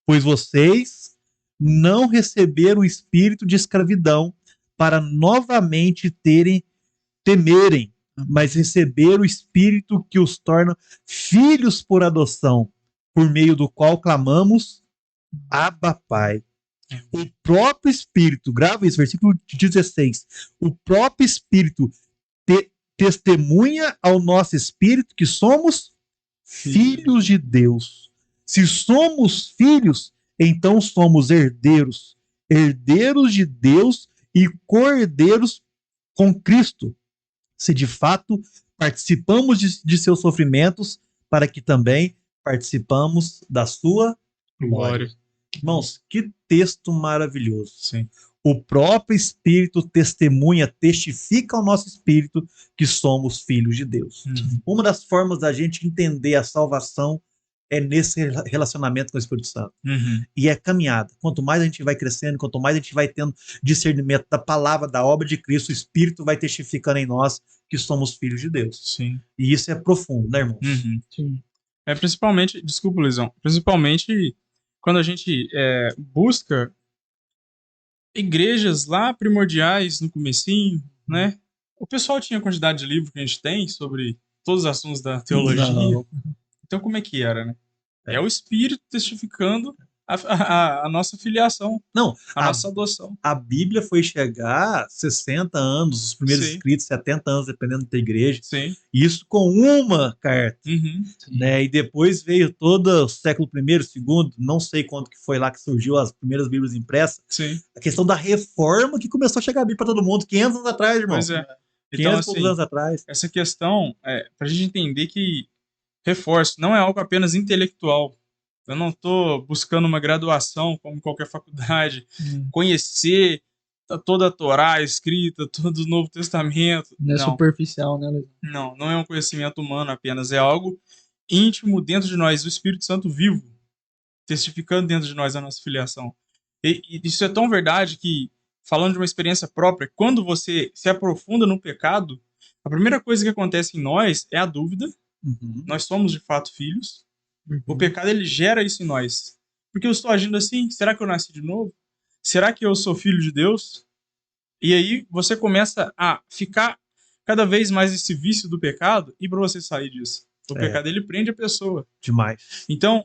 Pois vocês não receberam o espírito de escravidão para novamente temerem, mas receberam o espírito que os torna filhos por adoção, por meio do qual clamamos, Abba, Pai. O próprio Espírito, grava isso, versículo 16, o próprio Espírito testemunha ao nosso Espírito que somos filhos de Deus. Se somos filhos, então somos herdeiros, herdeiros de Deus e co-herdeiros com Cristo, se de fato participamos de seus sofrimentos, para que também participamos da sua glória. Irmãos, que texto maravilhoso. Sim. O próprio Espírito testifica ao nosso espírito que somos filhos de Deus. Uma das formas da gente entender a salvação é nesse relacionamento com o Espírito Santo. E é caminhada. Quanto mais a gente vai crescendo, quanto mais a gente vai tendo discernimento da palavra, da obra de Cristo, o Espírito vai testificando em nós que somos filhos de Deus. Sim. E isso é profundo, né, irmãos? Sim. Principalmente, desculpa, Luizão, principalmente quando a gente busca igrejas lá primordiais no comecinho, né? O pessoal tinha a quantidade de livro que a gente tem sobre todos os assuntos da teologia. Não. Então como é que era, né? É o Espírito testificando a nossa filiação, Não, a nossa adoção. A Bíblia foi chegar 60 anos, os primeiros Sim. escritos, 70 anos, dependendo da igreja. Sim. Isso com uma carta. Uhum. Né? E depois veio todo o século I, II, não sei quando que foi lá que surgiu as primeiras Bíblias impressas. Sim. A questão da reforma que começou a chegar a Bíblia para todo mundo, 500 anos atrás, irmão. Pois é. 500 Então, assim, anos atrás. essa questão, pra gente entender que, reforço, não é algo apenas intelectual. Eu não estou buscando uma graduação, como qualquer faculdade, conhecer toda a Torá escrita, todo o Novo Testamento. Não é superficial, né, Luiz? Não é um conhecimento humano apenas, é algo íntimo dentro de nós, o Espírito Santo vivo, testificando dentro de nós a nossa filiação. E isso é tão verdade que, falando de uma experiência própria, quando você se aprofunda no pecado, a primeira coisa que acontece em nós é a dúvida. Nós somos de fato filhos. O pecado, ele gera isso em nós. Porque eu estou agindo assim? Será que eu nasci de novo? Será que eu sou filho de Deus? E aí você começa a ficar cada vez mais nesse vício do pecado, e para você sair disso, o pecado, ele prende a pessoa. Demais. Então,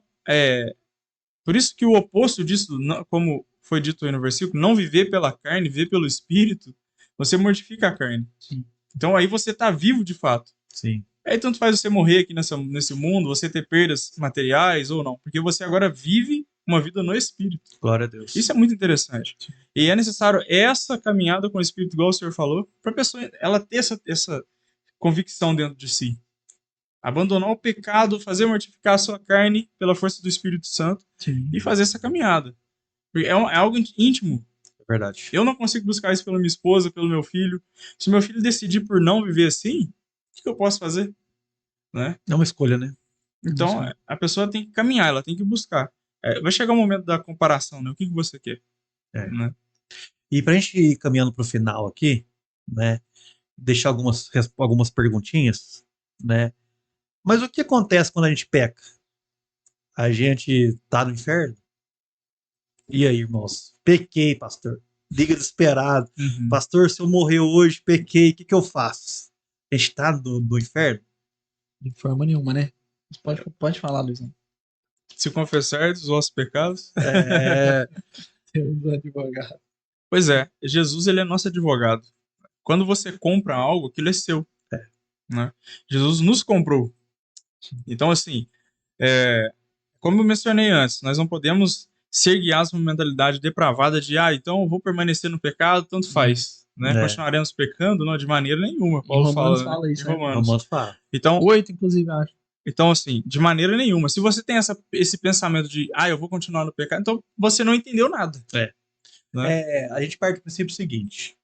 por isso que o oposto disso, como foi dito aí no versículo, não viver pela carne, viver pelo Espírito, você mortifica a carne. Sim. Então aí você está vivo de fato. Sim. Aí tanto faz você morrer aqui nesse mundo, você ter perdas materiais ou não, porque você agora vive uma vida no Espírito. Glória a Deus. Isso é muito interessante. E é necessário essa caminhada com o Espírito, igual o senhor falou, para a pessoa ela ter essa convicção dentro de si. Abandonar o pecado, fazer mortificar a sua carne pela força do Espírito Santo. Sim. E fazer essa caminhada. Porque é algo íntimo. É verdade. Eu não consigo buscar isso pela minha esposa, pelo meu filho. Se meu filho decidir por não viver assim, o que eu posso fazer? Né? É uma escolha, né? Então, a pessoa tem que caminhar, ela tem que buscar. Vai chegar o momento da comparação, né? O que você quer? Né? E pra gente ir caminhando pro final aqui, né? Deixar algumas perguntinhas, né? Mas o que acontece quando a gente peca? A gente tá no inferno? E aí, irmãos? Pequei, pastor. Liga desesperado. Pastor, se eu morrer hoje, pequei, o que eu faço? A gente tá no inferno? De forma nenhuma, né? Pode falar, Luizão. Se confessar dos vossos pecados. Temos advogado. Pois é, Jesus ele é nosso advogado. Quando você compra algo, aquilo é seu. Né? Jesus nos comprou. Então, assim, como eu mencionei antes, nós não podemos ser guiados por uma mentalidade depravada de, então eu vou permanecer no pecado, tanto faz. Né? Continuaremos pecando? Não, de maneira nenhuma. Paulo fala isso, em Romanos. fala. Então, 8, inclusive, acho. Então, assim, de maneira nenhuma. Se você tem esse pensamento de, eu vou continuar no pecado, então você não entendeu nada. Né? A gente parte do princípio seguinte.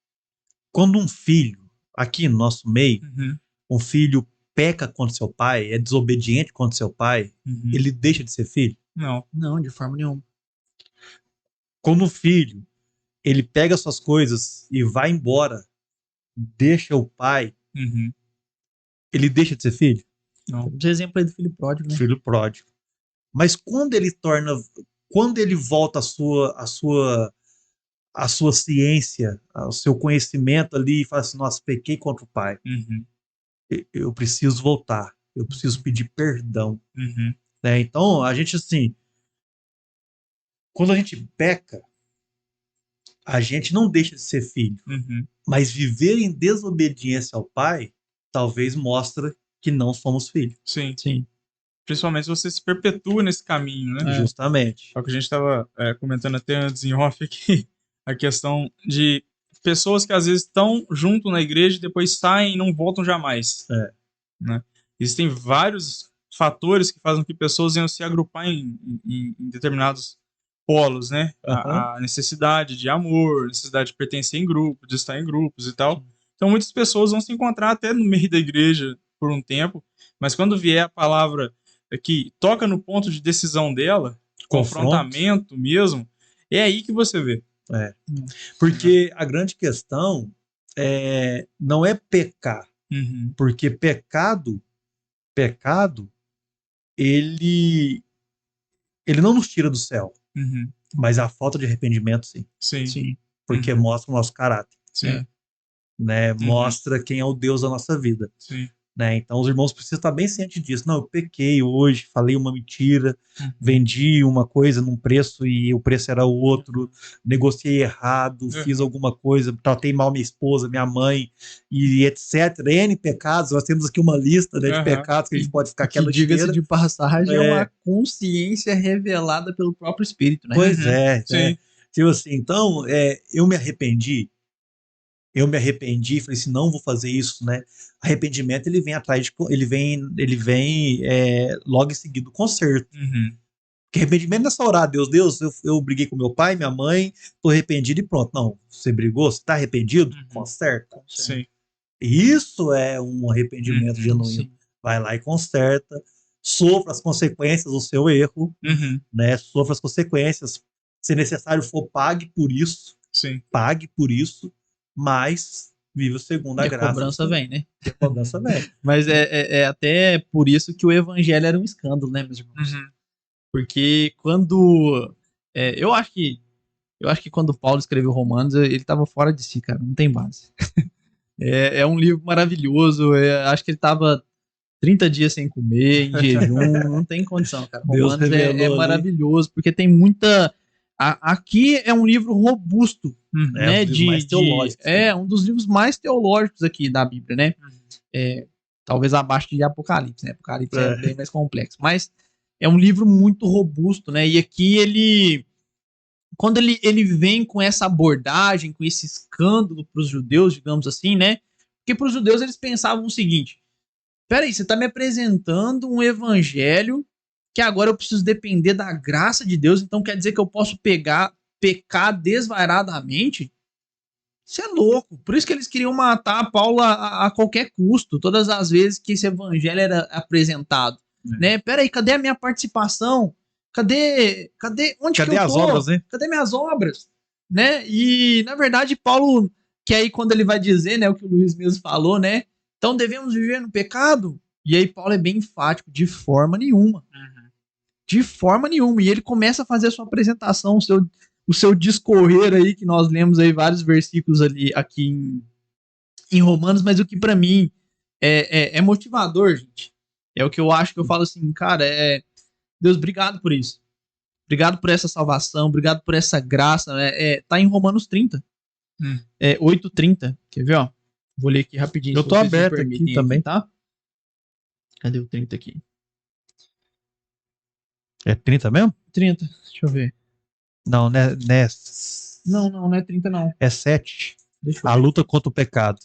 Quando um filho, aqui no nosso meio, um filho peca contra seu pai, é desobediente contra seu pai, ele deixa de ser filho? Não, de forma nenhuma. Quando o filho, ele pega suas coisas e vai embora, deixa o pai, ele deixa de ser filho? Não. Temos exemplo aí do filho pródigo, né? Filho pródigo. Mas quando ele volta a sua ciência, ao seu conhecimento ali e fala assim, nossa, pequei contra o pai. Eu preciso voltar. Eu preciso pedir perdão. Né? Então, a gente assim, quando a gente peca, a gente não deixa de ser filho. Mas viver em desobediência ao pai, talvez mostra que não somos filhos. Sim. Principalmente se você se perpetua nesse caminho, né? Justamente. É o que a gente estava comentando até antes em off aqui, a questão de pessoas que às vezes estão junto na igreja e depois saem e não voltam jamais. Né? Existem vários fatores que fazem com que pessoas venham se agrupar em determinados polos, né? A necessidade de amor, necessidade de pertencer em grupo, de estar em grupos e tal. Então muitas pessoas vão se encontrar até no meio da igreja por um tempo, mas quando vier a palavra que toca no ponto de decisão dela, confrontamento mesmo, é aí que você vê. Porque a grande questão não é pecar, porque pecado ele não nos tira do céu, mas a falta de arrependimento sim. Porque mostra o nosso caráter, né? Mostra quem é o Deus da nossa vida. Né? Então os irmãos precisam estar bem cientes disso. Não, eu pequei hoje, falei uma mentira, vendi uma coisa num preço e o preço era outro, negociei errado, fiz alguma coisa, tratei mal minha esposa, minha mãe e etc. N pecados, nós temos aqui uma lista, né, de pecados que a gente pode ficar aqui a noite inteira. Diga-se de passagem, é uma consciência revelada pelo próprio Espírito, né? Pois né? Tipo assim, então, eu me arrependi e falei assim, não vou fazer isso, né? Arrependimento, ele vem atrás ele vem logo em seguida do conserto. Porque arrependimento não é só orar, Deus, eu briguei com meu pai, minha mãe, tô arrependido e pronto. Não, você brigou, você tá arrependido? Conserta. Isso é um arrependimento genuíno. Vai lá e conserta, sofra as consequências do seu erro, né? Sofra as consequências. Se necessário for, pague por isso. Pague por isso. Mas vive o segundo a graça. A cobrança vem, né? A cobrança vem. Mas é até por isso que o evangelho era um escândalo, né, meus irmãos? Porque quando... eu acho que quando Paulo escreveu Romanos, ele estava fora de si, cara. Não tem base. É um livro maravilhoso. Acho que ele estava 30 dias sem comer, em jejum. Não tem condição, cara. Romanos é maravilhoso, porque tem muita... Aqui é um livro robusto, né? Mais teológico. Um dos livros mais teológicos aqui da Bíblia, né? Talvez abaixo de Apocalipse, né? Apocalipse é bem mais complexo, mas é um livro muito robusto, né? E aqui quando ele vem com essa abordagem, com esse escândalo para os judeus, digamos assim, né? Porque para os judeus eles pensavam o seguinte: peraí, você está me apresentando um evangelho que agora eu preciso depender da graça de Deus, então quer dizer que eu posso pecar desvairadamente? Isso é louco. Por isso que eles queriam matar Paulo a qualquer custo, todas as vezes que esse evangelho era apresentado. Né? Peraí, cadê a minha participação? Cadê as obras, né? Cadê minhas obras? Né? E, na verdade, Paulo, que aí quando ele vai dizer, né, o que o Luiz mesmo falou, né? Então devemos viver no pecado? E aí Paulo é bem enfático, de forma nenhuma. De forma nenhuma. E ele começa a fazer a sua apresentação, o seu discorrer aí, que nós lemos aí vários versículos aqui em Romanos, mas o que para mim é motivador, gente, é o que eu acho, que eu falo assim, cara, Deus, obrigado por isso. Obrigado por essa salvação, obrigado por essa graça. Tá em Romanos 30. É 8h30. Quer ver, ó? Vou ler aqui rapidinho. Eu tô aberto aqui também. Tá? Cadê o 30 aqui? É 30 mesmo? 30, deixa eu ver. Não, né? Não é 30 não. É 7. Deixa eu A ver. luta contra o pecado.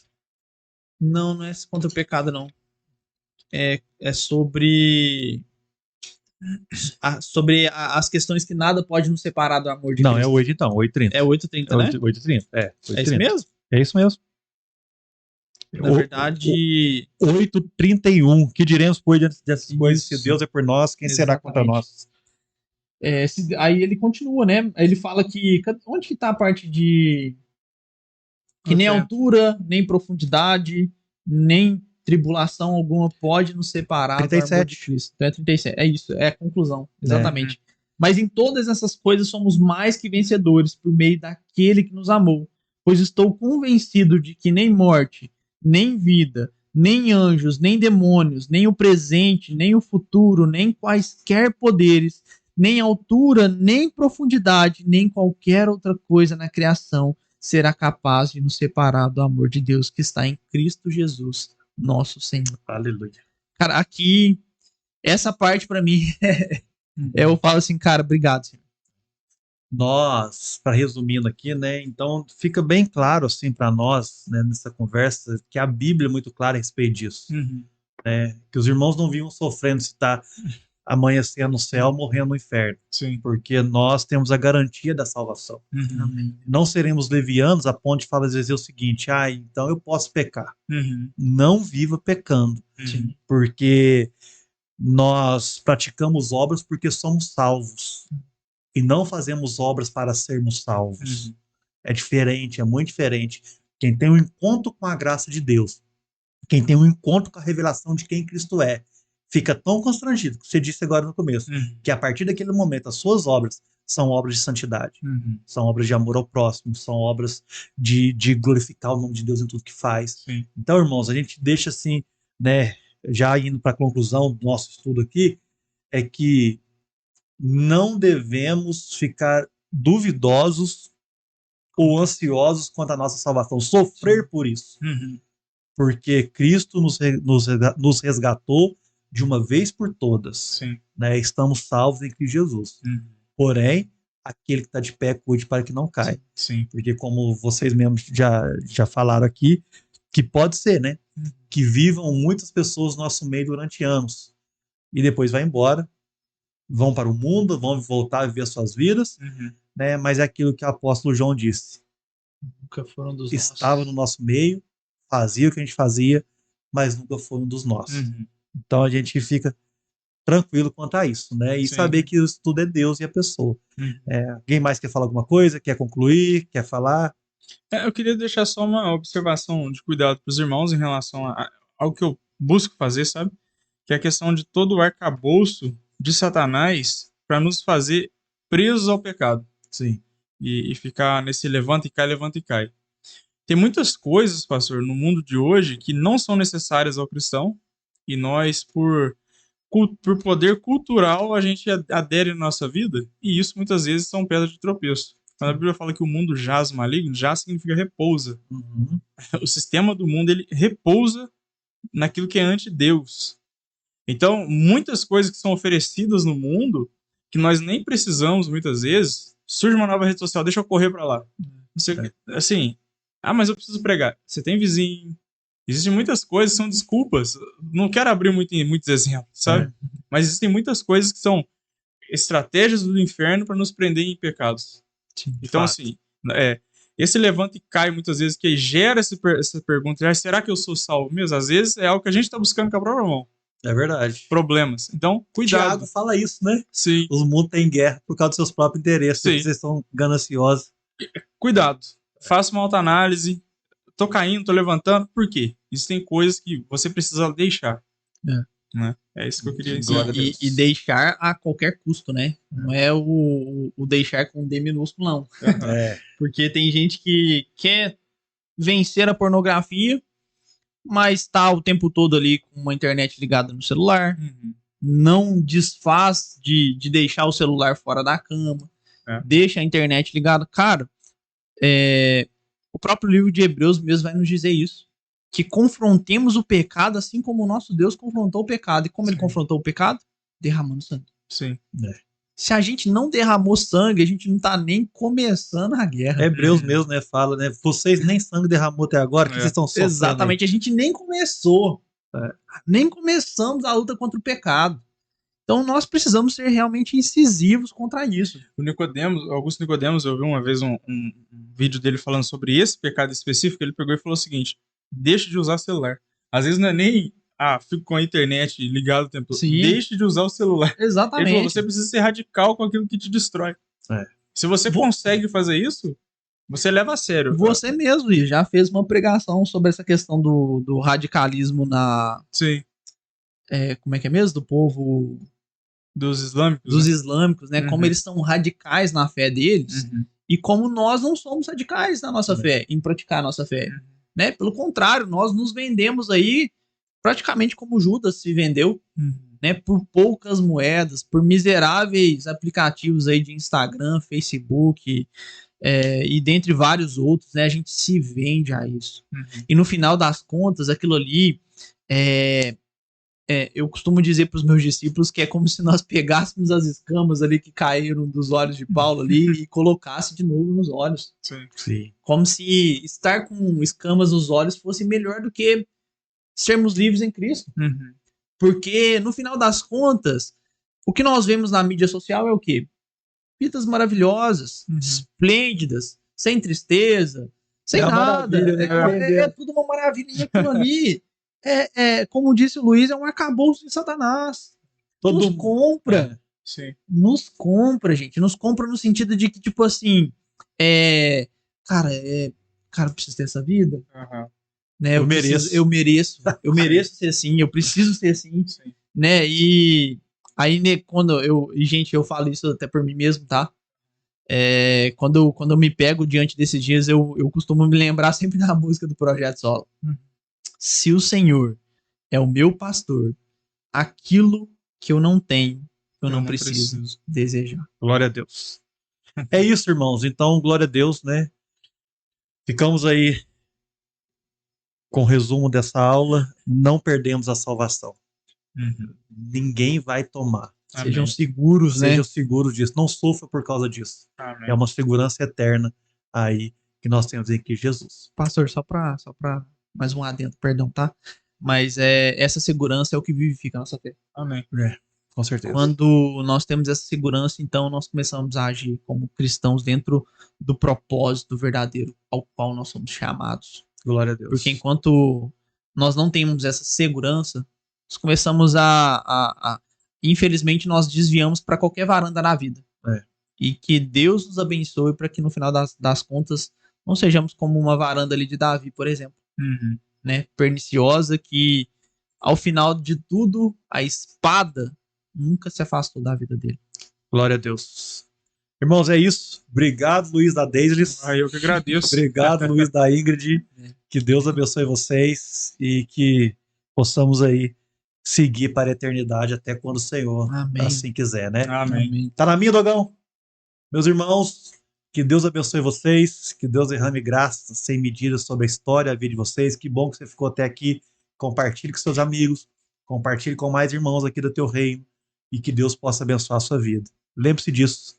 Não é contra o pecado, não. É sobre... sobre as questões que nada pode nos separar do amor de Não, Cristo. é 8 então, 8h30. É 8h30, né? 8h30. É, 8h30. É isso mesmo? É isso mesmo. Na verdade... 8h31. Que diremos, pois, diante dessas coisas? Se Isso. Deus é por nós, quem será contra nós? Aí ele continua, né? Ele fala que... Onde que tá a parte de... Que nem altura, nem profundidade, nem tribulação alguma pode nos separar do amor de Cristo. É 37. É isso, é a conclusão. Exatamente. Mas em todas essas coisas somos mais que vencedores por meio daquele que nos amou. Pois estou convencido de que nem morte, nem vida, nem anjos, nem demônios, nem o presente, nem o futuro, nem quaisquer poderes, nem altura, nem profundidade, nem qualquer outra coisa na criação será capaz de nos separar do amor de Deus que está em Cristo Jesus, nosso Senhor. Aleluia. Cara, aqui, essa parte pra mim, eu falo assim, cara, obrigado, Senhor. Nós, para resumindo aqui, né, então fica bem claro assim para nós, né, nessa conversa, que a Bíblia é muito clara a respeito disso, né, que os irmãos não vinham sofrendo se está amanhecendo no céu, morrendo no inferno. Sim. Porque nós temos a garantia da salvação. Amém. Não seremos levianos a ponto de falar às vezes o seguinte: então eu posso pecar. Não viva pecando. Porque nós praticamos obras porque somos salvos. E não fazemos obras para sermos salvos. É diferente, é muito diferente. Quem tem um encontro com a graça de Deus, quem tem um encontro com a revelação de quem Cristo é, fica tão constrangido, que você disse agora no começo, que a partir daquele momento as suas obras são obras de santidade, são obras de amor ao próximo, são obras de glorificar o nome de Deus em tudo que faz. Sim. Então, irmãos, a gente deixa assim, né, já indo para a conclusão do nosso estudo aqui, é que não devemos ficar duvidosos ou ansiosos quanto à nossa salvação, sofrer por isso, porque Cristo nos resgatou de uma vez por todas. Sim. Né? Estamos salvos em Cristo Jesus. Porém, aquele que está de pé, cuide para que não caia. Sim. Porque como vocês mesmos já falaram aqui, que pode ser, né? Que vivam muitas pessoas no nosso meio durante anos. E depois vai embora, vão para o mundo, vão voltar a viver as suas vidas, né? Mas é aquilo que o apóstolo João disse. Nunca foram dos Estava no nosso meio, fazia o que a gente fazia, mas nunca foram dos nossos. Então a gente fica tranquilo quanto a isso, né? E saber que isso tudo é Deus e a pessoa. Alguém mais quer falar alguma coisa? Quer concluir? Quer falar? Eu queria deixar só uma observação de cuidado para os irmãos em relação ao que eu busco fazer, sabe? Que é a questão de todo o arcabouço de Satanás para nos fazer presos ao pecado. Sim. E ficar nesse levanta e cai, levanta e cai. Tem muitas coisas, pastor, no mundo de hoje que não são necessárias ao cristão, e nós, por poder cultural, a gente adere na nossa vida, e isso muitas vezes são pedras de tropeço. Quando a Bíblia fala que o mundo jaz maligno, jaz significa repousa. O sistema do mundo, ele repousa naquilo que é anti-Deus. Então, muitas coisas que são oferecidas no mundo, que nós nem precisamos muitas vezes, surge uma nova rede social, deixa eu correr para lá. Não sei, assim, mas eu preciso pregar. Você tem vizinho. Existem muitas coisas que são desculpas. Não quero abrir muitos exemplos, sabe? Mas existem muitas coisas que são estratégias do inferno para nos prender em pecados. Então, assim, esse levanta e cai muitas vezes, que gera essa pergunta: será que eu sou salvo mesmo? Às vezes é algo que a gente está buscando com a própria mão. É verdade. Problemas. Então, cuidado. Tiago fala isso, né? Sim. Os mundos têm guerra por causa dos seus próprios interesses. Vocês estão gananciosos. Cuidado. Faça uma autoanálise. Tô caindo, tô levantando. Por quê? Existem coisas que você precisa deixar. Né? É isso que eu queria dizer. E deixar a qualquer custo, né? Não é o deixar com D minúsculo, não. Porque tem gente que quer vencer a pornografia, mas tá o tempo todo ali com uma internet ligada no celular. Não desfaz de deixar o celular fora da cama. Deixa a internet ligada. Cara, O próprio livro de Hebreus mesmo vai nos dizer isso. Que confrontemos o pecado assim como o nosso Deus confrontou o pecado. E como ele confrontou o pecado? Derramando sangue. Sim. Se a gente não derramou sangue, a gente não tá nem começando a guerra. Hebreus mesmo, né? Fala, né? Vocês nem sangue derramou até agora, que vocês estão sofrendo. Exatamente, a gente nem começou. Nem começamos a luta contra o pecado. Então nós precisamos ser realmente incisivos contra isso. O Nicodemos, Augusto Nicodemos, eu vi uma vez um vídeo dele falando sobre esse pecado específico. Ele pegou e falou o seguinte: deixe de usar celular. Às vezes não é nem fico com a internet ligado o tempo todo. Deixe de usar o celular. Exatamente. Ele falou, você precisa ser radical com aquilo que te destrói. Se você consegue fazer isso, você leva a sério. Você mesmo, Luiz, já fez uma pregação sobre essa questão do radicalismo na... Sim. Como é que é mesmo? Do povo... Dos islâmicos. Dos islâmicos, né? Como eles são radicais na fé deles e como nós não somos radicais na nossa fé, em praticar a nossa fé. Né? Pelo contrário, nós nos vendemos aí praticamente como Judas se vendeu, né? Por poucas moedas, por miseráveis aplicativos aí de Instagram, Facebook... e dentre vários outros, né, a gente se vende a isso. E no final das contas, aquilo ali, eu costumo dizer para os meus discípulos que é como se nós pegássemos as escamas ali que caíram dos olhos de Paulo ali e colocasse de novo nos olhos. Sim. Como se estar com escamas nos olhos fosse melhor do que sermos livres em Cristo. Porque no final das contas, o que nós vemos na mídia social é o quê? Vidas maravilhosas, esplêndidas, sem tristeza, sem nada. É tudo uma maravilha. E aquilo ali, como disse o Luiz, é um arcabouço de Satanás. Nos compra. Nos compra, gente. Nos compra no sentido de que, tipo assim, cara, eu preciso ter essa vida. Né? Eu mereço ser assim, eu preciso ser assim. Né? E aí, né, gente, eu falo isso até por mim mesmo, tá? Quando eu me pego diante desses dias, eu costumo me lembrar sempre da música do Projeto Solo. Se o Senhor é o meu pastor, aquilo que eu não tenho, eu não preciso desejar. Glória a Deus. É isso, irmãos. Então, glória a Deus, né? Ficamos aí com o resumo dessa aula. Não perdemos a salvação. Ninguém vai tomar. Sejam seguros, né? Sejam seguros disso. Não sofra por causa disso. Amém. É uma segurança eterna aí que nós temos em Cristo Jesus. Pastor, só pra mais um adendo, perdão, tá? Mas essa segurança é o que vivifica a nossa fé. Amém. Com certeza. Quando nós temos essa segurança, então nós começamos a agir como cristãos dentro do propósito verdadeiro ao qual nós somos chamados. Glória a Deus. Porque enquanto nós não temos essa segurança, nós começamos infelizmente, nós desviamos para qualquer varanda na vida. E que Deus nos abençoe para que no final das contas não sejamos como uma varanda ali de Davi, por exemplo. Né? Perniciosa, que ao final de tudo, a espada nunca se afastou da vida dele. Glória a Deus. Irmãos, é isso. Obrigado, Luiz da Deisles. Eu que agradeço. Obrigado, Luiz da Ingrid. Que Deus abençoe vocês e que possamos aí seguir para a eternidade até quando o Senhor assim quiser, né? Amém. Tá na minha, Dogão? Meus irmãos, que Deus abençoe vocês, que Deus derrame graça sem medida sobre a história, a vida de vocês. Que bom que você ficou até aqui. Compartilhe com seus amigos, compartilhe com mais irmãos aqui do teu reino e que Deus possa abençoar a sua vida. Lembre-se disso,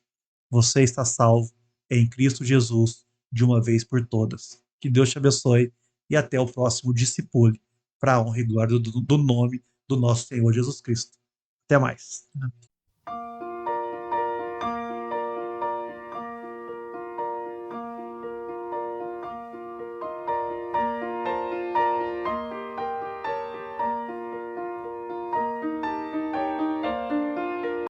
você está salvo em Cristo Jesus de uma vez por todas. Que Deus te abençoe e até o próximo Discipule, para a honra e glória do nome do nosso Senhor Jesus Cristo. Até mais. Amém.